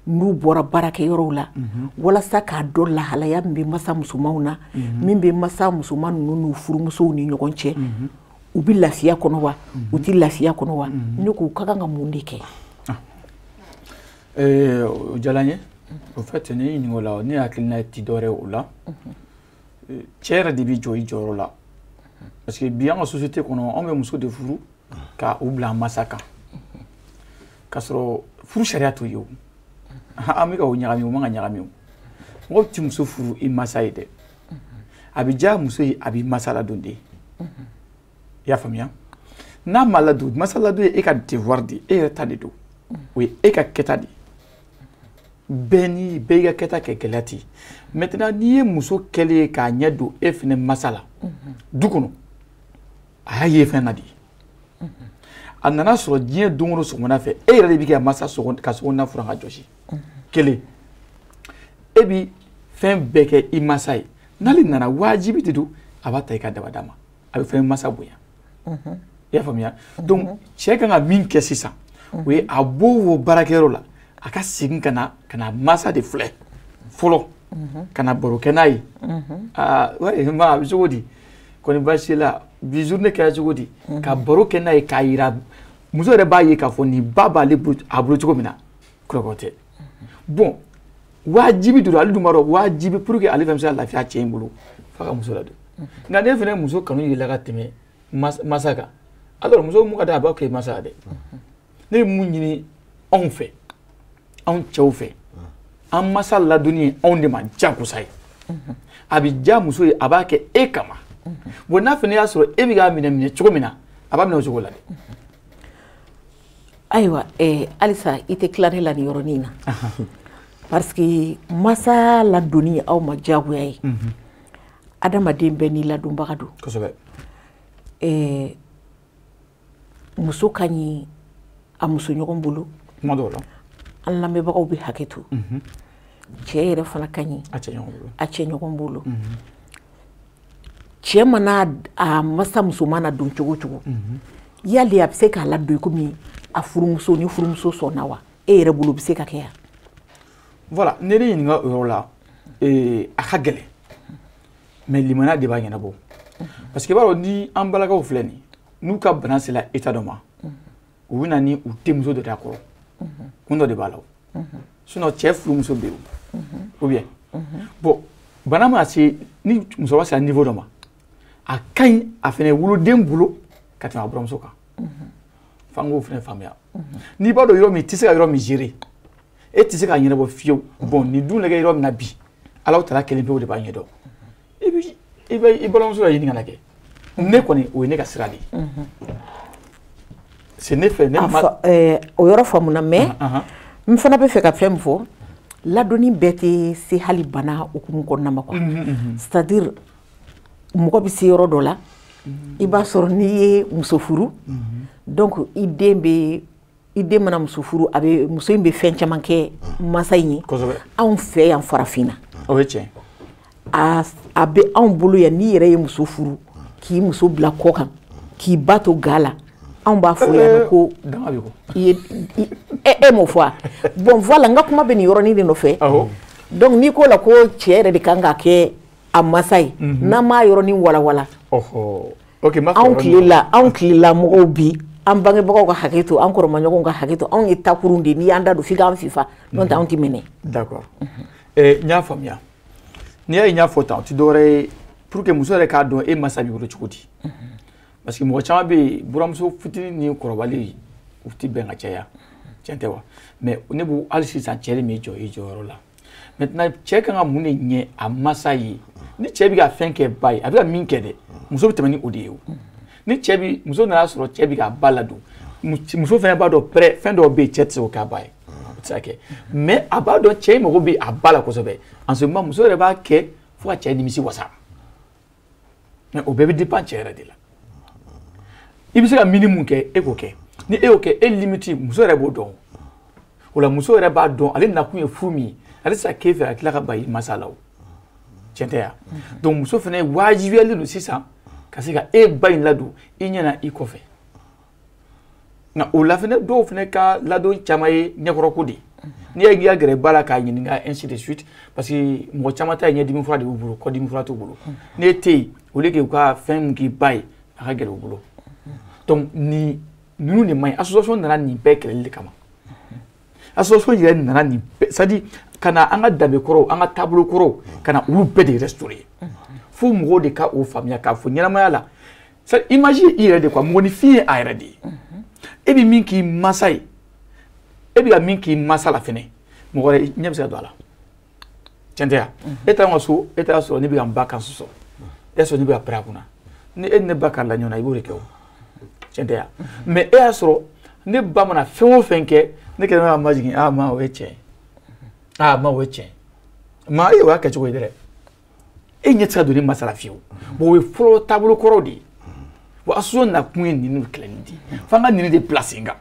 n'u bɔra baarakɛyɔrɔw la walasa k'a dɔn lahalaya min bɛ masa musomanw na min bɛ masa musoman ninnu n'u furumusow ni ɲɔgɔn cɛ u bɛ lafiya kɔnɔ wa u tɛ lafiya kɔnɔ wa ne ko u ka kan ka mun de kɛ. o diyara n ye o fait ne ɲininka o la ne hakilina ti dɔwɛrɛ o la cɛ yɛrɛ de bɛ jɔ i jɔyɔrɔ la parce que bi an ka société kɔnɔ anw bɛ muso de furu ka u bila an masa kan k'a sɔrɔ furu sariya t'o ye o an bɛ ka o ɲagami o man ka ɲagami o mɔgɔ tɛ muso furu i masa ye dɛ a bɛ diya muso ye a b'i masa ladon de i y'a faamuya n'a ma ladon masa ladon ye e ka devoir de e yɛrɛ ta de don o ye e ka kɛta de bɛɛ bɛɛ ka kɛta kɛ gɛlɛya ten maintenant n'i ye muso kɛlen ye k'a ɲɛ don e fɛnɛ masa la du kɔnɔ a y'a ye fɛn na de a nana sɔrɔ diɲɛ don o don sɔgɔmada fɛ e yɛrɛ de bɛ kɛ masa ka sokɔnɔna furan ka jɔsi kelen e bi fɛn bɛɛ kɛ i masa ye n'ale nana wajibi de don a b'a ta i ka dabada ma a bɛ fɛn masa bonya i y'a faamuya donc cɛ kan ka min kɛ sisan o ye a b'o baarakɛyɔrɔ la a ka segin ka na masa de filɛ fɔlɔ ka na baro kɛ n'a ye aa a bɛ cogo di kɔni baasi la bi journée kɛra cogo di ka baro kɛ n'a ye k'a yira muso yɛrɛ b'a ye k'a fɔ nin ba b'ale a bolo cogo min na kɔrɔkɔ tɛ bon wajibi don ale dun b'a dɔn wajibi pour que ale fɛnɛ bɛ se ka lafiya cɛ in bolo f'a ka muso ladon nka ne fɛnɛ muso kanu yɛlɛla ka tɛmɛ masa kan alors muso mun ka d'a b'a kɛ masa dɛ ne bɛ mun ɲini anw fɛ anw cɛw fɛ an masa ladonni anw de ma jagosa ye a bɛ diya muso ye a b'a kɛ e kama bon n'a fɛnɛ y'a sɔrɔ e bɛ k'a minɛ cogo min na a b'a minɛ o cogo la dɛ. ayiwa halisa i tɛ tila ne la nin yɔrɔnin na parce que masa ladonni aw ma diyagoya ye adamaden bɛɛ n'i ladonbaga don kosɛbɛ muso ka ɲi a musoɲɔgɔn bolo kuma dɔw la an lamɛnbagaw bɛ hakɛ to cɛ yɛrɛ fana ka ɲi a cɛɲɔgɔn bolo cɛ mana a masa musoman na don cogo cogo yali a bɛ se k'a ladon komi a furumuso ni furumuso sɔnna wa e yɛrɛ bolo bɛ se ka kɛ yan voilà ne de ɲininka o yɔrɔ la a ka gɛlɛn mais limaniya de b'a ɲɛnabɔ parce que i b'a dɔn ni an balakaw filɛ nin n'u ka bana sera état dɔ ma u bɛ na ni u denmuso dɔ d'a kɔrɔ kun dɔ de b'a la sinon cɛ furumuso bɛ yen ou bien bon bana ma se ni musokɔrɔba sera niveau dɔ ma a ka ɲi a fɛnɛ woloden bolo ka tɛmɛ a buramuso kan f'an k'o fɛnɛ faamuya n'i b'a dɔn yɔrɔ min i tɛ se ka yɔrɔ min gérer e tɛ se k'a ɲɛnabɔ fiyewu bon nin dun lajɛ yɔrɔ min na bi Ala tala kelen pewu de b'a ɲɛdɔn i balimamuso la ɲini ka na kɛ ne kɔni o ye ne ka sira de ye c'est ne fɛ ne ma o yɔrɔ faamuna mais n fana bɛ fɛ ka fɛn min fɔ ladonni bɛɛ tɛ se hali bana hukumu kɔnɔna ma quoi c'est à dire mɔgɔ bɛ se yɔrɔ dɔ la i b'a sɔrɔ n'i ye muso furu donc i den mana muso furu a bɛ muso in bɛ fɛn caman kɛ masa in ye anw fɛ yan farafinna o ye tiɲɛ a bɛ anw bolo yan n'i yɛrɛ ye muso furu k'i muso bila kɔ kan k'i ba to ga la anw b'a fɔ yan ko e m'o fɔ a bon voilà n ka kuma bɛ nin yɔrɔnin de nɔfɛ donc n'i ko la ko cɛ yɛrɛ de kan ka kɛ a masa ye n'an m'a yɔrɔnin walawala anw tilela mɔgɔw bi an bangebagaw ka hakɛ to an kɔrɔmaɲɔgɔnw ka hakɛ to anw ye takurun de n'i y'an da don f'i k'an fifa n'o tɛ anw tɛ minɛ. d'accord n y'a faamuya n'i y'a ye n y'a fɔ tan o tɛ dɔwɛrɛ ye pour que muso yɛrɛ k'a dɔn e masa b'i bolo cogo di parce que mɔgɔ caman bɛ yen buramuso fitinin ni kɔrɔbalen u tɛ bɛn ka caya tiɲɛ tɛ wa mais ne b'o hali sisan cɛ de m'e jɔ i jɔyɔrɔ la maintenant cɛ kan ka mun de ɲɛ a masa ye ni cɛ bɛ ka fɛn kɛ ba ye a bɛ ka min kɛ dɛ muso bɛ tɛmɛ ni o de ye o ni muso nana sɔrɔ cɛ bɛ ka ba ladon muso fɛnɛ b'a dɔn pɛrɛ fɛn dɔw bɛ yen cɛ tɛ se k'o k'a ba ye o tɛ se ka kɛ mais a b'a dɔn cɛ mago bɛ a ba la kosɛbɛ en ce moment muso yɛrɛ b'a kɛ fo ka cɛ nimisi wasa mais o bɛɛ bɛ dépend cɛ yɛrɛ de la i bɛ se ka mini mun kɛ e k'o kɛ ni e y'o kɛ e limite muso yɛrɛ b'o dɔn o la muso yɛrɛ b'a dɔn ale nakun ye furu min ye ale tɛ se ka k'e fɛ ka tila ka ban i masa la o tiɲɛ tɛ wa donc muso fɛnɛ wajibiyalen don sisan ka se ka e ba in ladon i ɲɛna i kɔfɛ nka o la fɛnɛ dɔw fɛnɛ ka ladon caman ye ɲɛkɔrɔko de n'i y'a y'i ka gɛrɛ ba la k'a ɲininka ainsi de suite parce que mɔgɔ caman ta ye ɲɛdimi fura de b'u bolo kɔdimi fura t'u bolo n'e tɛ yen au lieu que u ka fɛn min k'i ba ye a ka gɛrɛ u bolo donc ninnu de man ɲi association nana nin bɛɛ kɛlɛli de kama association yɛrɛ nana nin bɛɛ c'est à dire ka na an ka danbe kɔrɔw an ka taabolo kɔrɔw ka na olu bɛɛ de restaurer fo mɔgɔw de ka o faamuya k'a fɔ ɲɛnamaya la c'est imagine i yɛrɛ de quoi mɔgɔninfin ye a yɛrɛ de ye e bɛ min k'i masa ye e bɛ ka min k'i masa la fɛnɛ mɔgɔ wɛrɛ ɲɛ bɛ se ka don a la tiɲɛ tɛ wa e taara n ka so e taara sɔrɔ ne bɛ ka n ba kan sɔsɔ e sɔrɔ ne bɛ ka pɛrɛn a kunna ni e ni ne ba kari la ɲɔgɔn na i b'o de kɛ o tiɲɛ tɛ wa mais e y'a sɔrɔ ne ba mana fɛn o fɛn kɛ ne kɛlen bɛ ka n majigin ma o ye tiɲɛ ye ah ma o tiɲɛ ma e y'a kɛ cogo ye dɛ e ɲɛ tɛ se ka don ni masala fiyewu bon o ye fɔlɔ taabolo kɔrɔw de ye bon association na kun ye ninnu kɛlɛli de f'an ka ninnu de place kan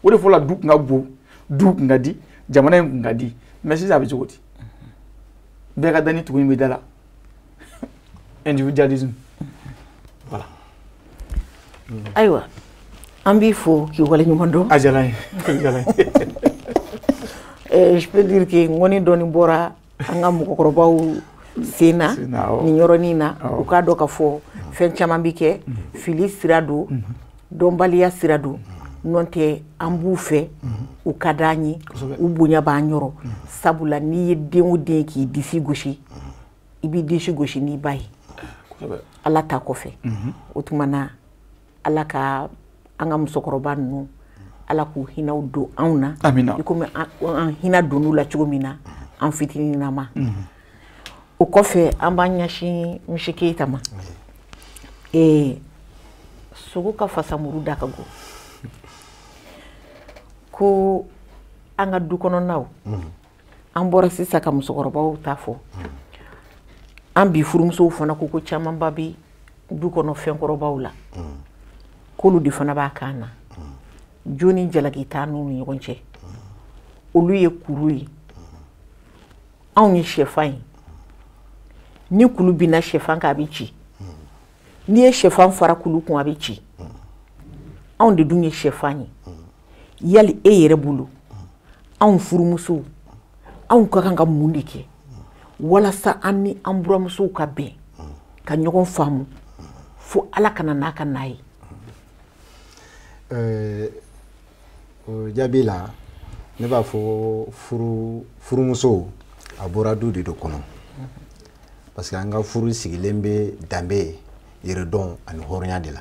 o de fɔlɔ du kun ka bon du kun ka di jamana in kun ka di mais sisan a bɛ cogo di bɛɛ ka danni tugu in bɛ da la individualisme voilà ayiwa an b'i fo k'i waleɲuman dɔn a diyara n ye je peux dire que ŋɔni dɔɔni bɔra an ka mɔgɔkɔrɔbaw sen na nin yɔrɔnin na u k'a dɔn ka fɔ fɛn caman bɛ kɛ fili sira don dɔnbaliya sira don n'o tɛ an b'u fɛ u ka d'an ye u bonya b'an yɔrɔ sabula n'i ye den o den k'i disi gosi i b'i disi gosi n'i ba ye ala ta kɔfɛ o tuma na ala ka an ka musokɔrɔba ninnu ala k'u hinɛw don anw na i komi an hinɛ donn'u la cogo min na an fitininama o kɔfɛ an b'an ɲɛsin misi Keyita ma sogo ka fasamuru da ka go ko an ka du kɔnɔnaw an bɔra sisan ka musokɔrɔbaw ta fɔ an bi furumusow fana ko camanba bi du kɔnɔ fɛnkɔrɔbaw la k'olu de fana b'a kan na joni jalaki t'a n'u ni ɲɔgɔn cɛ olu ye kuru ye anw ye sɛfan ye ni kulu binna sɛfan kan a bɛ ci n'i ye sɛfan fara kulu kun a bɛ ci anw de dun ye sɛfan ye yali e yɛrɛ bolo anw furumusow anw ka kan ka mun de kɛ walasa an ni an buramusow ka bɛn ka ɲɔgɔn faamu fo ala kana n'a ka n'a ye o jaabi la ne b'a fɔ furumusow a bɔra du de do kɔnɔ parce que an ka furu sigilen bɛ danbe yɛrɛdɔn ani hɔrɔnya de la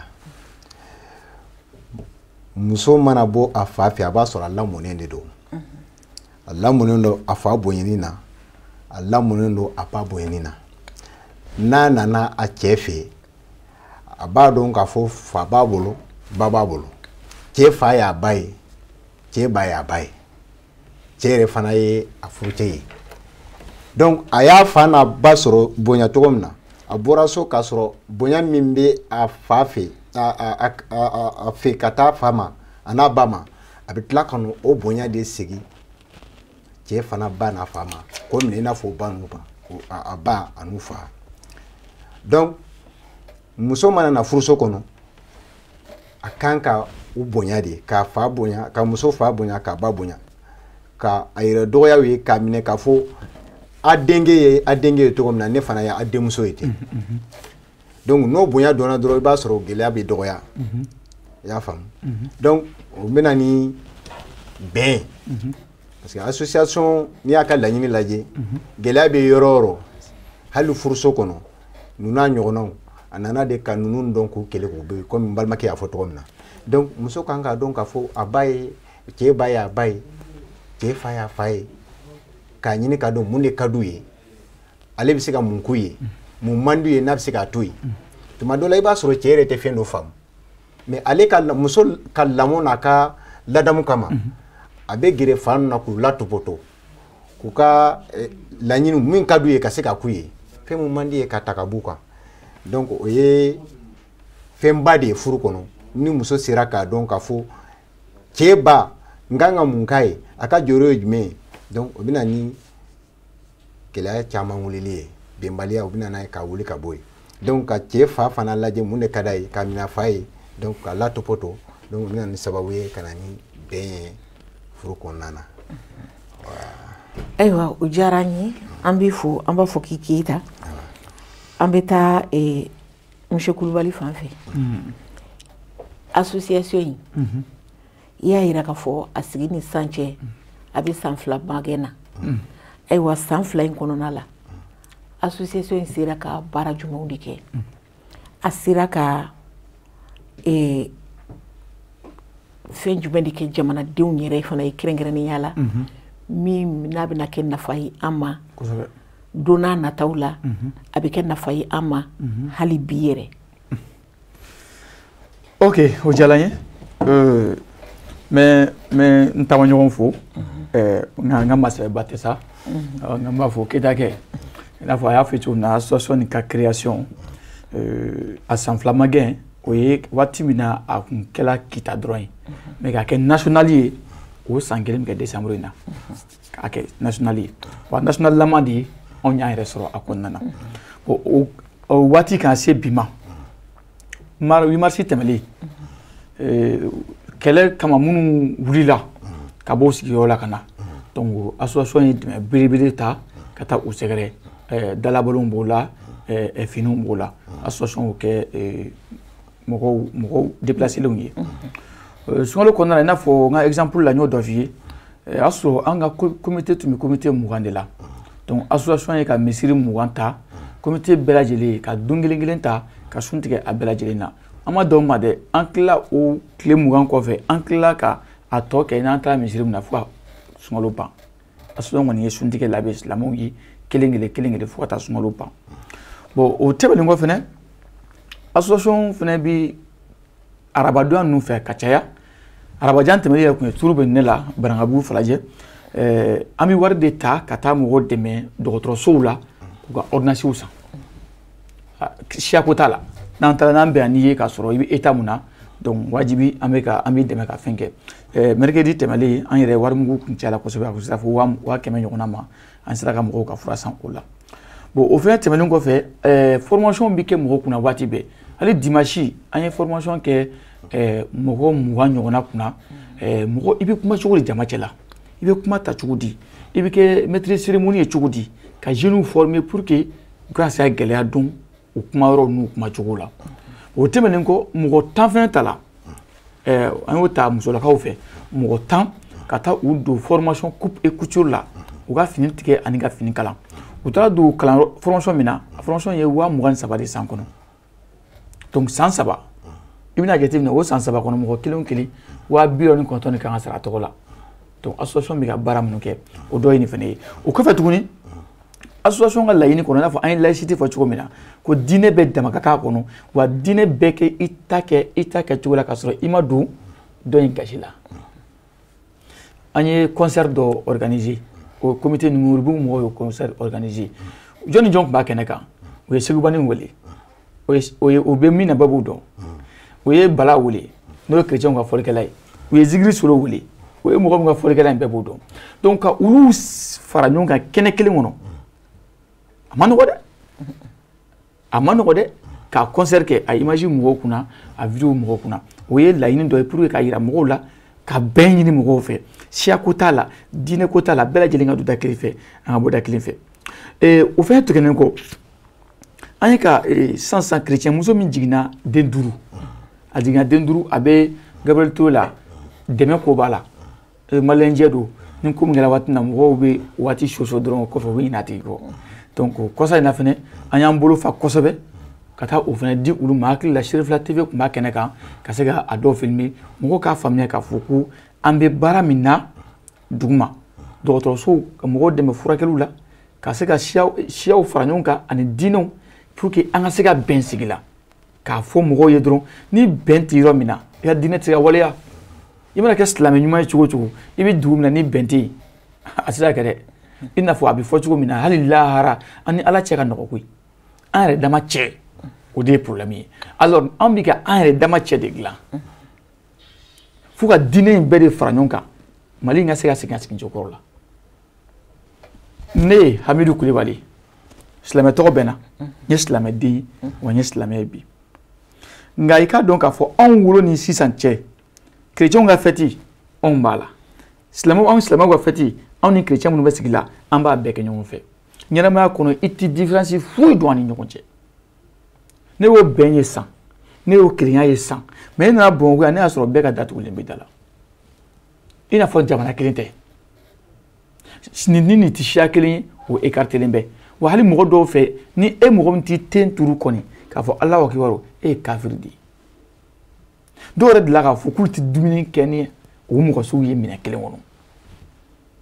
muso mana bɔ a fa fɛ a b'a sɔrɔ a lamɔnen de don a lamɔnen don a fa bonyani na a lamɔnen don a ba bonyani na n'a nana a cɛ fɛ a b'a dɔn k'a fɔ fa b'a bolo ba b'a bolo cɛ fa y'a ba ye cɛ ba y'a ba ye cɛ yɛrɛ fana ye a furucɛ ye donc a y'a fa n'a ba sɔrɔ bonya cogo min na a bɔra so k'a sɔrɔ bonya min bɛ a fa fɛ a fɛ ka taa fa ma a n'a ba ma a bɛ tila ka o bonya de segin cɛ fana ba n'a fa ma komi i n'a fɔ ba n'u ba a ba an'u fa donc muso mana na furuso kɔnɔ a kan ka u bonya de ka fa bonya ka muso fa bonya ka ba bonya ka a yɛrɛ dɔgɔyaw ye k'a minɛ k'a fɔ a denkɛ ye cogo min na ne fana ye a denmuso ye ten donc n'o bonya dɔnna dɔrɔn i b'a sɔrɔ gɛlɛya bɛ dɔgɔya i y'a faamu donc o bɛna ni bɛn parce que association n'i y'a ka laɲini lajɛ gɛlɛya bɛ yɔrɔ o yɔrɔ hali furuso kɔnɔ ninnu n'a ɲɔgɔnnaw a nana de ka ninnu dɔn k'u kɛlɛ k'u bɛ komi n balimakɛ y'a fɔ cogo min na donc muso kan k'a dɔn k'a fɔ a ba ye cɛ ba ye a ba ye cɛ fa ye a fa ye k'a ɲini k'a dɔn mun de ka d'u ye ale bɛ se ka mun k'u ye mun man d'u ye n'a bɛ se k'a to yen tuma dɔ la i b'a sɔrɔ cɛ yɛrɛ tɛ fɛn dɔ faamu mais ale ka muso ka lamɔ n'a ka ladamu kama a bɛ gɛrɛ fa ninnu na k'u latopɔtɔ k'u ka laɲini min ka d'u ye ka se ka k'u ye fɛn mun man di ye ka ta ka b'u kan donc o ye fɛnba de ye furu kɔnɔ ni muso sera k'a dɔn k'a fɔ cɛ ba n kan ka mun k'a ye a ka jɔyɔrɔ ye jumɛn ye donc o bɛna ni gɛlɛya caman wulili ye bɛnbaliya o bɛna n'a ye k'a wuli ka bɔ yen donc ka cɛ fa fana lajɛ mun de ka d'a ye k'a minɛ a fa ye donc ka latopɔtɔ donc o bɛna ni sababu ye ka na ni bɛn ye furu kɔnɔna na. ayiwa o diyara an ye an b'i fo an b'a fɔ k'i Keyita an bɛ taa monsieur Kulubali fan fɛ association in i y'a yira k'a fɔ a sigi ni sisan cɛ a bɛ san 2 magɛn na ayiwa san 2 in kɔnɔna la association in sera ka baara jumɛnw de kɛ a sera ka fɛn jumɛn de kɛ jamanadenw yɛrɛ fana ye kɛrɛnkɛrɛnnenya la min n'a bɛna kɛ nafa ye an ma don n'a nataw la a bɛ kɛ nafa ye an ma hali bi yɛrɛ. ok o diyara n ye n taama ɲɔgɔn fo nga masa batte ça nga ma fo kedake la fois a fait une association de création à Sanflamaguin oye wati mina a kun kala kita drawing mais ka ke nationalier o sangelen ke décembre na ka ke nationalier wa national lamandi on ya resoro akonnana o wati kan se bima mar wi marsi temeli kele kama munu wulila ka bo sigi yola kana donc association de biri ta kata o segere dalabolon bola et finum bola association ke mogo déplacer longi sur le connait na fo nga exemple la nyo dovier aso anga comité mugandela donc association e ka misiri muganta comité belajeli ka dungilingilenta ka suntige a belajelina ama do ma de ankla o clé mugan ko fe ankla ka ato ke na anta misiri na fo sungalo ban association ngani suntige labes la mongi kelengele fo ta sungalo ban bon o tebelingo fene association fene bi arabadouan nu fe kachaya arabajan temeli ya kun turu be nela barangabu falaje ami war de ta kata mo deme dokotro soula ko ordonnance sa shiakota la nan tala nan be aniye ka soro ibi etamuna donc wajibi ameka ami deme ka fenke mercredi temeli an yere war mu kun tiala ko so ba ko sa fo wa keme nyona ma an sira ka mo ka furasan ko la bon au fait temeli ko fe formation bi ke mo kuna wati be ali dimanche an formation ke mogo mugan ɲɔgɔnna kunna mogo i bɛ kuma cogo di jama cɛla i bɛ kuma ta cogo di i bɛ kɛ maître cérémonie ye cogo di ka jeunes former pour que u ka se ka gɛlɛya dɔn u kuma yɔrɔ n'u kuma cogo la o tɛmɛnen kɔ mɔgɔ 10 fɛnɛ ta la an y'o ta musolakaw fɛ mɔgɔ 10 ka taa u don formation coupe et couture la u ka fini tigɛ ani ka fini kalan u taara don kalan formation min na a formation ye 23 de san kɔnɔ donc san 3 i bɛna jateminɛ o san 3 kɔnɔ mɔgɔ kelen o kelen 79 de kan ka sara a tɔgɔ la donc association bɛ ka baara minnu kɛ o dɔ ye nin fana ye o kɔfɛ tuguni association ka laɲini kɔnɔ i n'a fɔ an ye laïcité fɔ cogo min na ko diinɛ bɛɛ dama ka k'a kɔnɔ wa diinɛ bɛɛ kɛ i ta kɛ cogo la ka sɔrɔ i ma don dɔ in gasi la an ye concert dɔ organiser o comité numeribu mɔgɔw ye concert organiser jɔn ni jɔn tun b'a kɛnɛ kan o ye Segubani wele o bɛ min na bɛɛ b'o dɔn o ye Bala wele n'o ye chrétien ka fɔlikɛla ye o ye Zigiri Solo wele o ye mɔgɔ min ka fɔlikɛla in bɛɛ b'o dɔn donc ka olu fara ɲɔgɔn kan kɛnɛ kelen kɔnɔ a ma nɔgɔ dɛ ka concert kɛ a image mɔgɔw kunna a vidéo mɔgɔw kunna o ye laɲini dɔ ye pour que ka yira mɔgɔw la ka bɛn ɲini mɔgɔw fɛ siya ko t'a la diinɛ ko t'a la bɛɛ lajɛlen ka don da kelen fɛ an ka bɔ da kelen fɛ o fɛn tɛmɛnen kɔ an ye ka sisan chrétien muso min jiginna den 5 a jiginna den 5 a bɛ Gabriel Touré la dɛmɛ ko b'a la maliyɛnjɛ don ni ko min kɛra waati na mɔgɔw bɛ waati soso dɔrɔn kɔfɛ u bɛ ɲinɛ a tigi kɔ donc kɔsa in na fɛnɛ an y'an bolo fa kosɛbɛ ka taa o fɛnɛ di olu ma hakili la Sherifla TV tun b'a kɛnɛ kan ka se ka a dɔw filmer mɔgɔw k'a faamuya k'a fɔ ko an bɛ baara min na duguma dɔgɔtɔrɔsow ka mɔgɔw dɛmɛ furakɛliw la ka se ka siyaw fara ɲɔgɔn kan ani diinɛw pour que an ka se ka bɛn sigi la k'a fɔ mɔgɔw ye dɔrɔn ni bɛn tɛ yɔrɔ min na i ka diinɛ tɛ se ka waleya i mana kɛ silamɛ ɲuman ye cogo o cogo i bɛ dugu min na ni bɛn tɛ yen a tɛ se ka kɛ dɛ i n'a fɔ a bɛ fɔ cogo min na hali lahara an ni Ala cɛ ka nɔgɔ koyi an yɛrɛ dama cɛ o de ye problème ye alors an bɛ ka an yɛrɛ dama cɛ de dilan fo ka diinɛ in bɛɛ de fara ɲɔgɔn kan Mali in ka se ka segin a sigicokɔrɔ la ne ye Hamidu Kulibali silamɛ tɔgɔ bɛ na n ye silamɛden ye wa n ye silamɛ ye bi nka i k'a dɔn k'a fɔ anw wolo ni sisan cɛ chrétienw ka fête anw b'a la anw silamɛw ka fête anw ni chrétien minnu bɛ sigi la an b'a bɛɛ kɛ ɲɔgɔn fɛ ɲɛnamaya kɔnɔ i tɛ différence foyi dɔn an ni ɲɔgɔn cɛ ne y'o bɛn ye san ne y'o kelenya ye san mais e nana Bamakɔ yan ne y'a sɔrɔ bɛɛ ka datugulen bɛ da la i n'a fɔ jamana kelen tɛ nin tɛ siya kelen ye o écartelen bɛ wa hali mɔgɔ dɔw fɛ ni e mɔgɔ min t'i ten turu kɔni k'a fɔ Alahu akibaru e ye kafiri de ye dɔw yɛrɛ delila k'a fɔ k'u tɛ dumuni kɛ ni o mɔgɔ sugu ye minɛn kelen kɔnɔ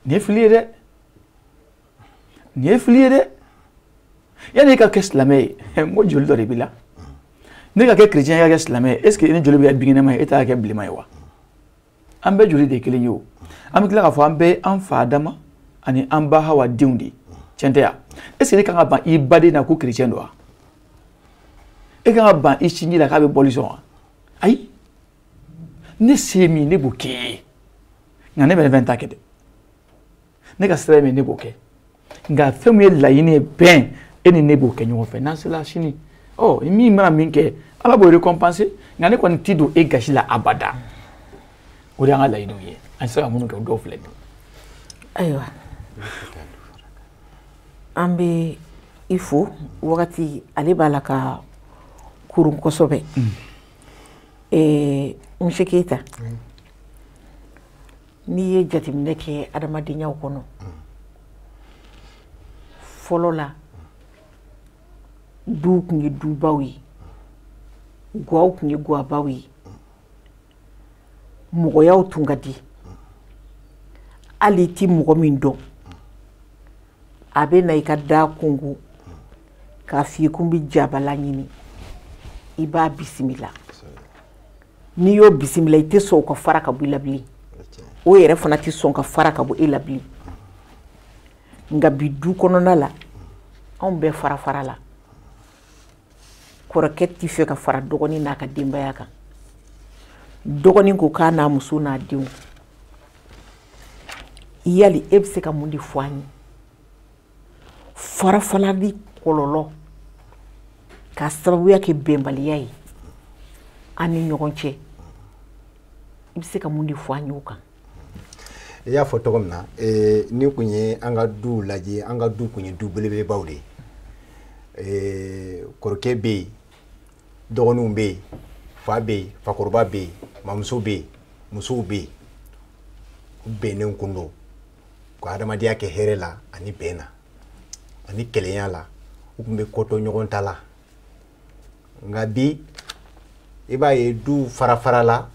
nin ye fili ye dɛ nin ye fili ye dɛ yanni e ka kɛ silamɛ ye n ko joli dɔ de b'i la ne ka kɛ chrétien e ka kɛ silamɛ ye est ce que e ni joli bɛ kɛ binkɛnɛma ye e t'a kɛ bilenman ye wa an bɛɛ joli de ye kelen ye o an bɛ tila k'a fɔ an bɛ an fa Adama ani an ba Hawa denw de tiɲɛ tɛ ya est ce que ne kan ka ban i baden na ko chrétien don wa e kan ka ban i sinji la k'a bɛ bɔli sɔn wa ayi ne se min ne b'o kɛ nka ne bɛ fɛn ta kɛ dɛ ne ka sira min ne b'o kɛ nka fɛn min ye laɲini ye bɛn e ni ne b'o kɛ ɲɔgɔn fɛ n'an sera sini min mana min kɛ Ala b'o récompenser nka ne kɔni ti don e gasi la abada o de y'an ka laɲiniw ye an sera ka minnu kɛ o dɔw filɛ nin ye ayiwa an bɛ i fo wagati ale b'a la ka kurun kosɛbɛ Monsieur Keita n'i ye jateminɛ kɛ adamadenyaw kɔnɔ fɔlɔ la duw tun ye dubaw ye gaw tun ye gabaw ye mɔgɔyaw tun ka di hali ti mɔgɔ min dɔn a bɛ na i ka da kungo k'a f'i ye ko n bɛ jabala ɲini i b'a bisimila n'i y'o bisimila i tɛ sɔn o ka fara ka bɔ i la bilen o yɛrɛ fana tɛ sɔn ka fara ka bɔ e la bilen nka bi du kɔnɔna la anw bɛɛ fara la kɔrɔkɛ tɛ fɛ ka fara dɔgɔnin n'a ka denbaya kan dɔgɔnin ko k'a n'a muso n'a denw yali e bɛ se ka mun de fɔ an ye farafalali kɔlɔlɔ k'a sababuya kɛ bɛnbaliya ye an ni ɲɔgɔn cɛ i bɛ se ka mun de fɔ an ye o kan i y'a fɔ cogo min na ni kun ye an ka duw lajɛ an ka du kun ye du belebelebaw de ye kɔrɔkɛ bɛ yen dɔgɔninw bɛ yen fa bɛ yen fakɔrɔba bɛ yen mamuso bɛ yen musow bɛ yen u bɛnnen kun don ka adamadenya kɛ hɛrɛ la ani bɛn na ani kɛlɛya la u tun bɛ kɔtɔ ɲɔgɔn ta la nka bi i b'a ye du fara la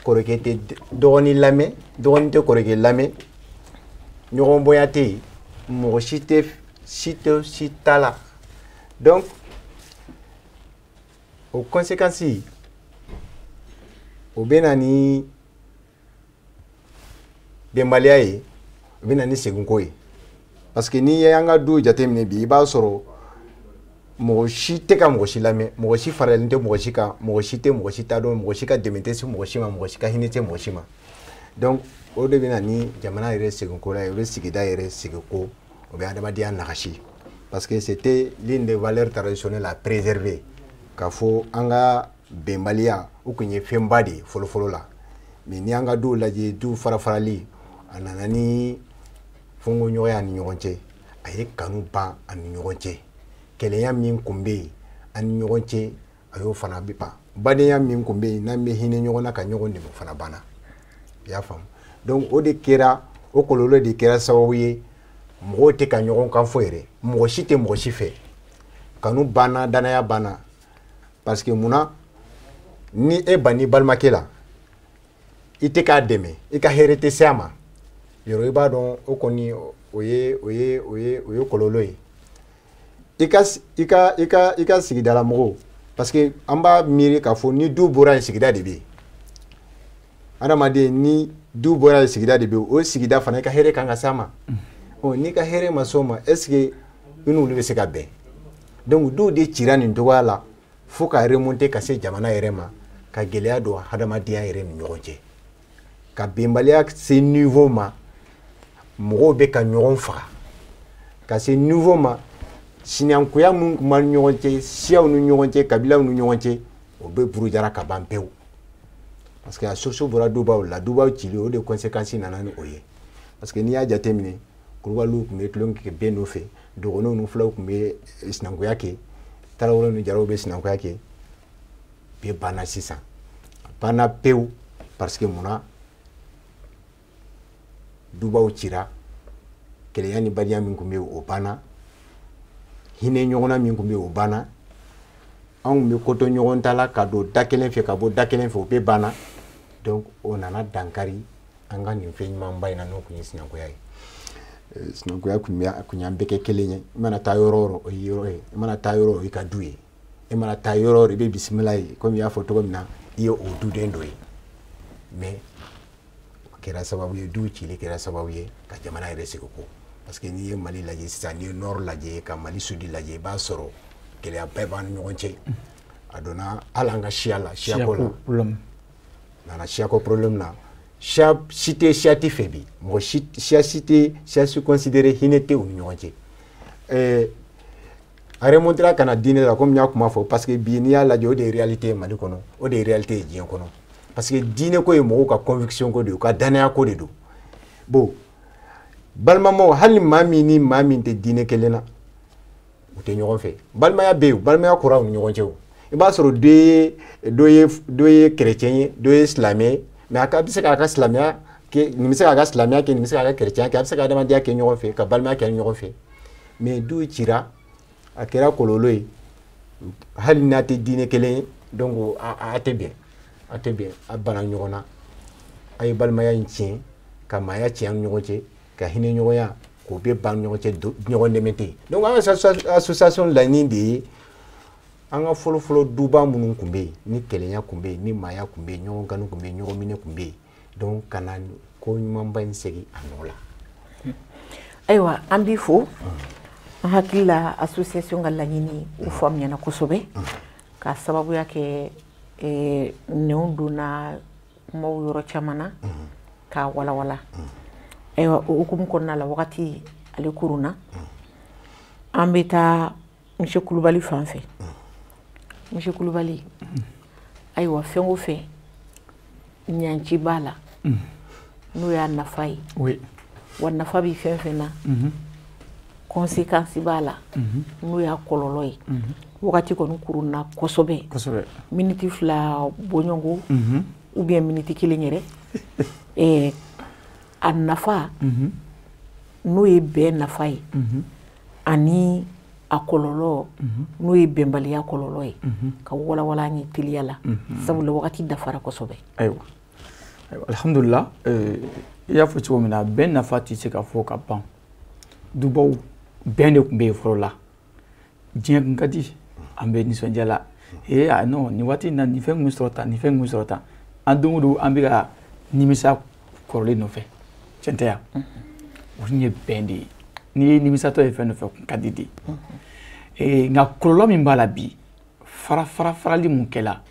kɔrɔkɛ tɛ dɔgɔnin lamɛn dɔgɔnin tɛ kɔrɔkɛ lamɛn ɲɔgɔn bonya tɛ yen mɔgɔ si t'a la donc o conséquence o bɛ na ni bɛnbaliya ye o bɛ na ni seginko ye parce que n'i ye an ka du jateminɛ bi i b'a sɔrɔ mɔgɔ si tɛ ka mɔgɔ si lamɛn mɔgɔ si faralen tɛ mɔgɔ si kan mɔgɔ si tɛ mɔgɔ si ta dɔn mɔgɔ si ka dɛmɛ tɛ se mɔgɔ si ma mɔgɔ si ka hinɛ tɛ mɔgɔ si ma donc o de bɛ na ni jamana yɛrɛ seginko la ye o bɛ sigida yɛrɛ segin o bɛ adamadenya nagasi parce que c'était l'une des valeurs traditionnelles à préserver k'a fɔ an ka bɛnbaliya o tun ye fɛnba de ye fɔlɔfɔlɔ la mais ni an ka duw lajɛ du farafarali a nana ni fɔnkoɲɔgɔnya ni ɲɔgɔn cɛ a ye kanu ban ani ɲɔgɔn cɛ kɛlɛya min kun bɛ yen an ni ɲɔgɔn cɛ a y'o fana ban badenya min kun bɛ yen n'an bɛ hinɛ ɲɔgɔn na ka ɲɔgɔn dɛmɛ fana banna i y'a faamu donc o de kɛra o kɔlɔlɔ de kɛra sababu ye mɔgɔw tɛ ka ɲɔgɔn kan fɔ yɛrɛ mɔgɔ si tɛ mɔgɔ si fɛ kanu banna danaya banna parce que munna ni e ban ni balimakɛ la i tɛ k'a dɛmɛ i ka hɛrɛ tɛ se a ma yɔrɔ i b'a dɔn o kɔni o ye kɔlɔlɔ ye i ka sigidala mɔgɔw parce que an b'a miiri k'a fɔ ni du bɔra yen sigida de bɛ yen adamaden ni du bɔra yen sigida de bɛ yen o sigida fana i ka hɛrɛ kan ka s'a ma n'i ka hɛrɛ ma s'o ma est ce que i n'olu bɛ se ka bɛn donc duw de cira nin cogoya la fo ka remonter ka se jamana yɛrɛ ma ka gɛlɛya don hadamadenya yɛrɛ ni ɲɔgɔn cɛ ka bɛnbaliya se niveau ma mɔgɔw bɛ ka ɲɔgɔn faga ka se niveau ma sinankuya min tun b'a ni ɲɔgɔn cɛ siyaw ni ɲɔgɔn cɛ kabilaw ni ɲɔgɔn cɛ o bɛ burujara ka ban pewu parce que a soso bɔra dubaw la dubaw cili o de conséquence nana ni o ye parce que n'i y'a jateminɛ kulubaliw tun bɛ tulonkɛ kɛ bɛn nɔfɛ dɔgɔnɔw ni filaw tun bɛ sinankuya kɛ tarawelew ni jaraw bɛ sinankuya kɛ bɛɛ banna sisan a banna pewu parce que munna dubaw cira kɛlɛya ni badenya min tun bɛ yen o banna hinɛ ɲɔgɔnna min tun bɛ yen o banna anw bɛ kɔtɔ ɲɔgɔn ta la ka don da kelen fɛ ka bɔ da kelen fɛ o bɛɛ banna donc o nana dankari an ka nin fɛn ɲumanba in na n'o tun ye sinankuya ye sinankuya kun y'an bɛɛ kɛ kelen ye i mana taa yɔrɔ o yɔrɔ o ye yɔrɔ ye i mana taa yɔrɔ o yɔrɔ i ka du ye i mana taa yɔrɔ o yɔrɔ i bɛ bisimila ye komi i y'a fɔ cogo min na i ye o duden dɔ ye mais kɛra sababu ye du cili kɛra sababu ye ka jamana yɛrɛ sigi ko parce que n'i ye Mali lajɛ sisan n'i ye nord lajɛ ka Mali sud lajɛ i b'a sɔrɔ gɛlɛya bɛɛ b'an ni ɲɔgɔn cɛ a donna hali an ka siya la siyako la nana siyako problème na siya si tɛ siya tɛ fɛ bi mɔgɔ siya si tɛ siya si considéré hinɛ tɛ u ni ɲɔgɔn cɛ a remontera ka na diinɛ la comme n y'a kuma fɔ parce que bi n'i y'a lajɛ o de ye réalité ye Mali kɔnɔ o de ye réalité ye diɲɛ kɔnɔ parce que diinɛ ko ye mɔgɔw ka conviction ko de ye u ka danaya ko de don bon balimamaw hali maa min ni maa min tɛ diinɛ kelen na u tɛ ɲɔgɔn fɛ balimaya bɛ yen balimaya kora u ni ɲɔgɔn cɛ o i b'a sɔrɔ dɔ ye chrétien ye dɔ ye silamɛ ye mais a bɛ se k'a ka silamɛya kɛ nin bɛ se k'a ka silamɛya kɛ nin bɛ se k'a ka chrétien kɛ a bɛ se ka adamadenya kɛ ɲɔgɔn fɛ ka balimaya kɛ ɲɔgɔn fɛ mais du cira a kɛra kɔlɔlɔ ye hali n'a tɛ diinɛ kelen ye donc a tɛ bɛn a bana ɲɔgɔn na a ye balimaya in tiɲɛ ka maaya tiɲɛ an ni ɲɔgɔn cɛ ka hinɛ ɲɔgɔnya k'o bɛ ban ɲɔgɔn cɛ ɲɔgɔn dɛmɛ tɛ yen donc an ka association laɲini de ye an ka fɔlɔ-fɔlɔ duba minnu tun bɛ yen ni kɛlɛya tun bɛ yen ni maaya tun bɛ yen ɲɔgɔn kanu tun bɛ yen ɲɔgɔn minɛ tun bɛ yen donc ka na ko ɲumanba in segin a nɔ la. ayiwa an b'i fo an hakili la association ka laɲini u faamuyana kosɛbɛ ka sababuya kɛ nɛnw donna kumaw yɔrɔ caman na k'a walawala ayiwa o hukumu kɔnɔna la wagati ale kurunna an bɛ taa monsieur Kulubali fan fɛ monsieur Kulubali ayiwa fɛn o fɛn ɲanci b'a la n'o y'a nafa ye wa nafa bɛ fɛn fɛn na conséquence b'a la n'o y'a kɔlɔlɔ ye wagati kɔni kurunna kosɛbɛ miniti 2 bɔɲɔgɔnko ou bien miniti 1 yɛrɛ a nafa n'o ye bɛn nafa ye ani a kɔlɔlɔ n'o ye bɛnbaliya kɔlɔlɔ ye ka walawala an ye teliya la sabula wagati dafara kosɛbɛ. ayiwa alhamdulillah i y'a fɔ cogo min na bɛn nafa tɛ se ka fɔ ka ban dubaw bɛn de tun bɛ yen fɔlɔ la diɲɛ kun ka di an bɛ nisɔndiya la non nin waati in na nin fɛn kun bɛ sɔrɔ tan nin fɛn kun bɛ sɔrɔ tan an don o don an bɛ ka nimisa kɔrɔlen nɔfɛ tiɲɛ tɛ yan o ye bɛn de ye n'i ye nimisatɔ ye fɛn nɔfɛ kun ka di de nka kɔlɔlɔ min b'a la bi farali mun kɛla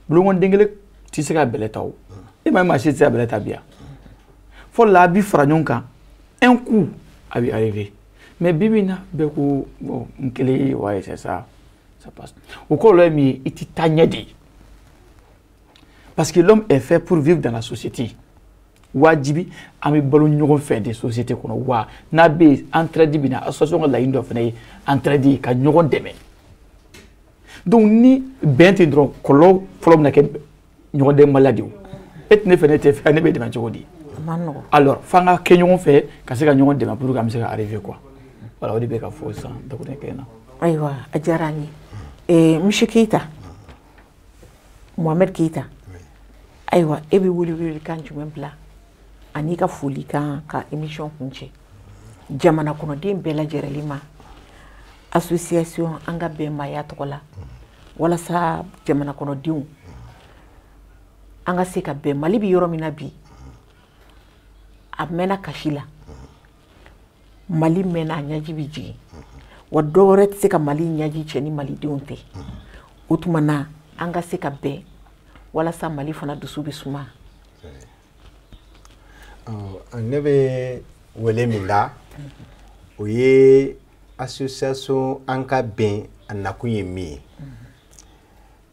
bulonkonden kelen tɛ se ka bɛlɛ ta o e ma maa si tɛ se ka bɛlɛ ta bi yan fɔlɔ la a bi fara ɲɔgɔn kan un coup a bɛ arrivé mais bi bi in na bɛɛ ko bon n kelen ouais c'est ça ça passe o kɔlɔlɔ ye min ye i tɛ taa ɲɛ de parce que l'homme est fait pour vivre dans la société wajibi an bɛ balo ɲɔgɔn fɛ de société kɔnɔ wa n'a bɛ yen entraide bɛ na association ka laɲini dɔ fana ye entraide ka ɲɔgɔn dɛmɛ donc ni bɛn tɛ dɔrɔn kɔlɔlɔ fɔlɔ bɛ na kɛ ɲɔgɔn dɛmɛbaliya de ye e tɛ ne fɛ ne tɛ fɛ ne bɛ dɛmɛ cogo di alors f'an ka kɛ ɲɔgɔn fɛ ka se ka ɲɔgɔn dɛmɛ pour que an bɛ se ka arriver quoi voilà o de bɛ ka fɔ sisan dakuruɲɛ kelen na. ayiwa a diyara an ye monsieur Keita Mohamed Keita ayiwa e bɛ wele kan jumɛn bila ani ka foli kan ka émission kuncɛ jamana kɔnɔden bɛɛ lajɛlen ma association an ka bɛnbaya tɔgɔ la walasa jamana kɔnɔdenw an ka se ka bɛn Mali bɛ yɔrɔ min na bi a mɛnna kasi la Mali mɛnna a ɲɛji bɛ jigin wa dɔ wɛrɛ tɛ se ka Mali ɲɛji cɛ ni malidenw tɛ o tuma na an ka se ka bɛn walasa Mali fana dusu bɛ suma. ne bɛ wele min da o ye association an ka bɛn a nakun ye min ye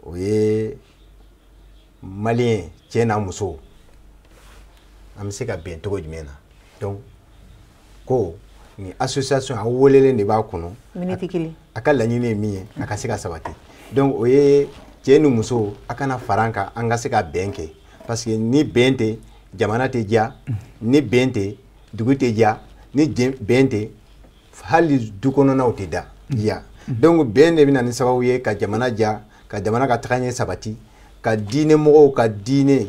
o ye maliyɛn cɛ n'a muso an bɛ se ka bɛn cogo jumɛn na donc ko ni association a welelen de b'a kɔnɔ miniti 1 a ka laɲini ye min ye a ka se ka sabati donc o ye cɛ ni muso a kana fara an kan an ka se ka bɛn kɛ parce que ni bɛn tɛ jamana tɛ diya ni bɛn tɛ dugu tɛ diya ni bɛn tɛ hali du kɔnɔnaw tɛ diya donc bɛn de bɛ na ni sababu ye ka jamana diya ka jamana ka tagaɲɛ sabati ka diinɛ mɔgɔw ka diinɛ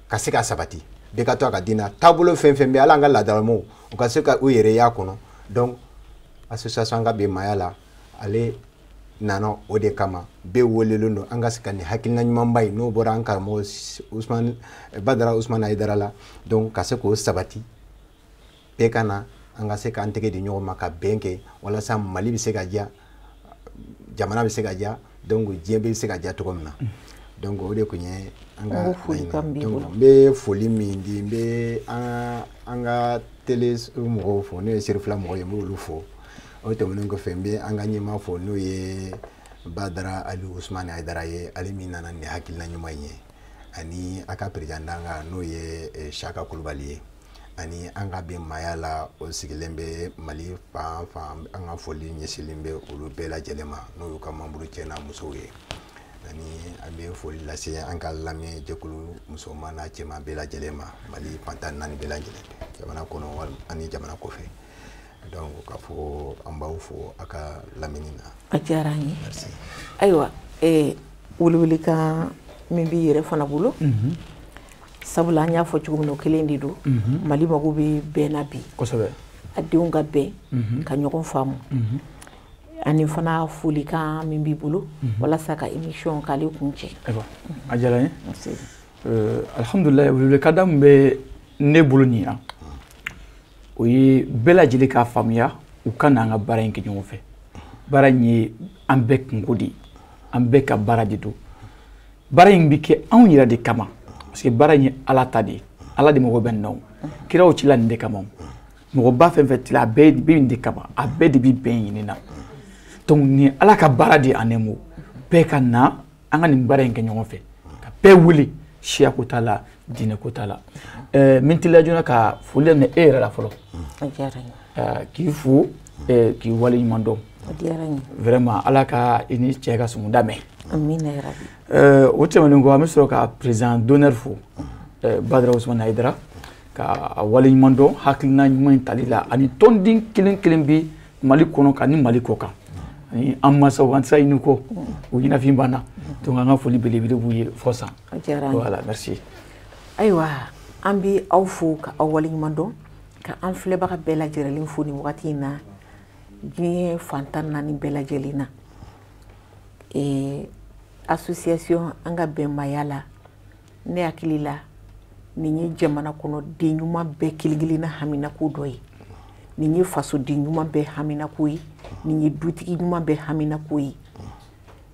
ka se ka sabati bɛɛ ka to a ka diinɛ taabolo fɛn fɛn bɛ ala an ka laadalamɔgɔw u ka se ka u yɛrɛ y'a kɔnɔ donc association an ka bɛnbaya la ale nana o de kama bɛɛ welelen don an ka se ka nin hakilina ɲumanba in n'o bɔra an karamɔgɔ Badara Usmani Hayidara la donc ka se k'o sabati bɛɛ ka na an ka se k'an tɛgɛ di ɲɔgɔn ma ka bɛn kɛ walasa Mali bɛ se ka diya jamana bɛ se ka diya donc diɲɛ bɛ se ka diya cogo min na donc o de kun ye an ka donc n bɛ foli min di n bɛ an ka télé mɔgɔw fo n'o ye Serifila mɔgɔw ye n b'olu fo o tɛmɛnen kɔfɛ n bɛ an ka ɲɛmaa fo n'o ye Badara Ali Usmani Hayidara ye ale min nana nin hakilina ɲuman ye ani a ka président danga n'o ye Saka Kulubali ye ani an ka bi maya la o sigilen bɛ Mali fan fan an ka foli ɲɛsinlen bɛ olu bɛɛ lajɛlen ma n'o y'u ka membre cɛ n'a musow ye ani an bɛ foli lase an ka lamɛn jɛkulu musoman n'a cɛman bɛɛ lajɛlen ma Mali fantan naani bɛɛ lajɛlen jamana kɔnɔ ani jamana kɔfɛ donc ka fɔ an b'aw fo a ka lamɛnni na. A diyara an ye. Merci. Ayiwa welewelekan min b'i yɛrɛ fana bolo. Sabula an y'a fɔ cogo min na o kelen de don. Mali mago bɛ bɛn na bi. Kosɛbɛ. A denw ka bɛn ka ɲɔgɔn faamu. Ani fana folikan min b'i bolo walasa ka émission k'ale kun cɛ. Ayiwa a diyara an ye. Alhamdulilayi welewelekan min bɛ ne bolo nin yan o ye bɛɛ lajɛlen k'a faamuya u ka n'an ka baara in kɛ ɲɔgɔn fɛ. Baara in ye an bɛɛ kungo de ye an bɛɛ ka baara de don. Baara in bɛ kɛ anw yɛrɛ de kama parce que baara in ye Ala ta de ye Ala de mago bɛ nin na kiraw cila nin de kama mɔgɔba fɛn fɛn tila a bɛɛ bɛ nin de kama a bɛɛ de bɛ bɛn ɲini na donc ni Ala ka baara de an mo bɛɛ ka na an ka nin baara in kɛ ɲɔgɔn fɛ ka bɛɛ wele siya ko t'a la diinɛ ko t'a la min teliya joona ka foli daminɛ e yɛrɛ la fɔlɔ k'i fo k'i wale ɲuman dɔn vraiment Ala ka i ni cɛ ka sumuda mɛn. Amina yarabi. O tɛmɛnen kɔ an bɛ sɔrɔ ka président d'honneur fo Badara Usmani Hayidara ka wale ɲuman dɔn hakilina ɲuman in tali la ani tɔnden kelen kelen bɛ Mali kɔnɔ ka ni Mali kɔ kan ani an mansaw an tɛ se ɲini kɔ o ɲinafin b'an na donc an ka foli belebele b'u ye fɔ san. Voilà merci. Ayiwa an bɛ aw fo ka aw wale ɲuman dɔn ka an filɛbaga bɛɛ lajɛlen fo nin wagati in na diɲɛ fantan naani bɛɛ lajɛlen na. Association an ka bɛnbaya la ne hakili la nin ye jamana kɔnɔ den ɲuman bɛɛ kelen-kelenna haminako dɔ ye nin ye fasoden ɲuman bɛɛ haminako ye nin ye dutigi ɲuman bɛɛ haminako ye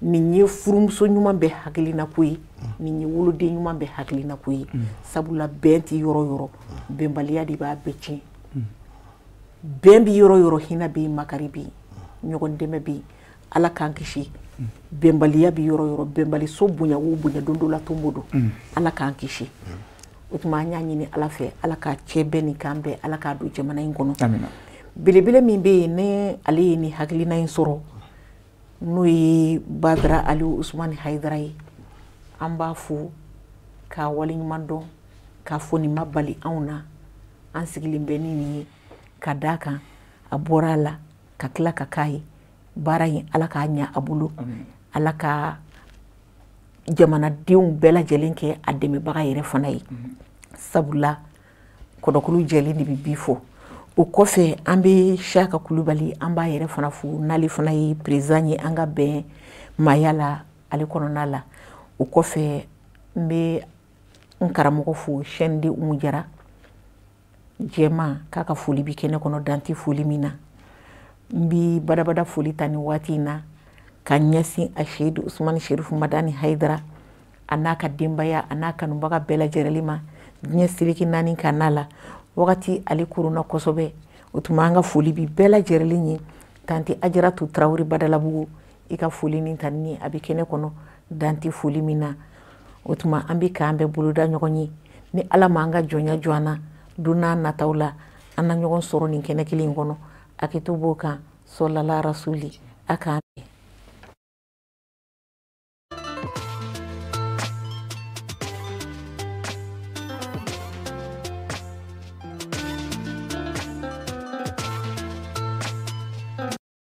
nin ye furumuso ɲuman bɛɛ hakilinako ye nin ye woloden ɲuman bɛɛ hakilinako ye sabula bɛn tɛ yɔrɔ yɔrɔ bɛnbaliya de b'a bɛɛ tiɲɛ bɛn bi yɔrɔ yɔrɔ hinɛ bɛ yen makari bɛ yen ɲɔgɔn dɛmɛ bɛ yen Ala k'an kisi bɛnbaliya bi yɔrɔ yɔrɔ bɛnbaliso bonya o bonya don dɔ la tonbo don Ala k'an kisi o tuma an y'a ɲini Ala fɛ Ala ka cɛ bɛɛ ni kan bɛɛ Ala k'a don jamana in kɔnɔ belebele min bɛ yen ne ale ye nin hakilina in sɔrɔ n'o ye Badara Ali Usmani Hayidara ye an b'a fo k'a wale ɲuman dɔn k'a fɔ nin ma bali anw na an sigilen bɛ ni nin ye ka d'a kan a bɔra a la ka tila ka k'a ye baara in Ala k'a ɲɛ a bolo Ala ka jamanadenw bɛɛ lajɛlen kɛ a dɛmɛbaga yɛrɛ fana ye sabula kɔdɔkulu jɛlen de bɛ bi fɔ o kɔfɛ an bɛ Saka Kulubali an b'a yɛrɛ fana fo n'ale fana ye président ye an ka bɛn maya la ale kɔnɔna la o kɔfɛ n bɛ n karamɔgɔ fo Chaine de Umu Jara jɛma k'a ka foli bi kɛnɛ kɔnɔ dan tɛ foli min na n bi badabada foli ta nin waati in na ka ɲɛsin a Seyidu Usmani Sherifu Madani Hayidara a n'a ka denbaya a n'a kanubaga bɛɛ lajɛlen ma diɲɛ seleke naani ka n'a la wagati ale korona kosɛbɛ o tuma an ka foli bi bɛɛ lajɛlen ye tanti Ajaratu Tarawele Badalabugu i ka foli ni ta ni a bɛ kɛnɛ kɔnɔ dan tɛ foli min na o tuma an bɛ k'an bɛɛ boloda ɲɔgɔn ye ni Ala ma an ka jɔnya jɔ an na don n'a nataw la an na ɲɔgɔn sɔrɔ nin kɛnɛ kelen in kɔnɔ hakɛto b'o kan sɔlala rasuli a kan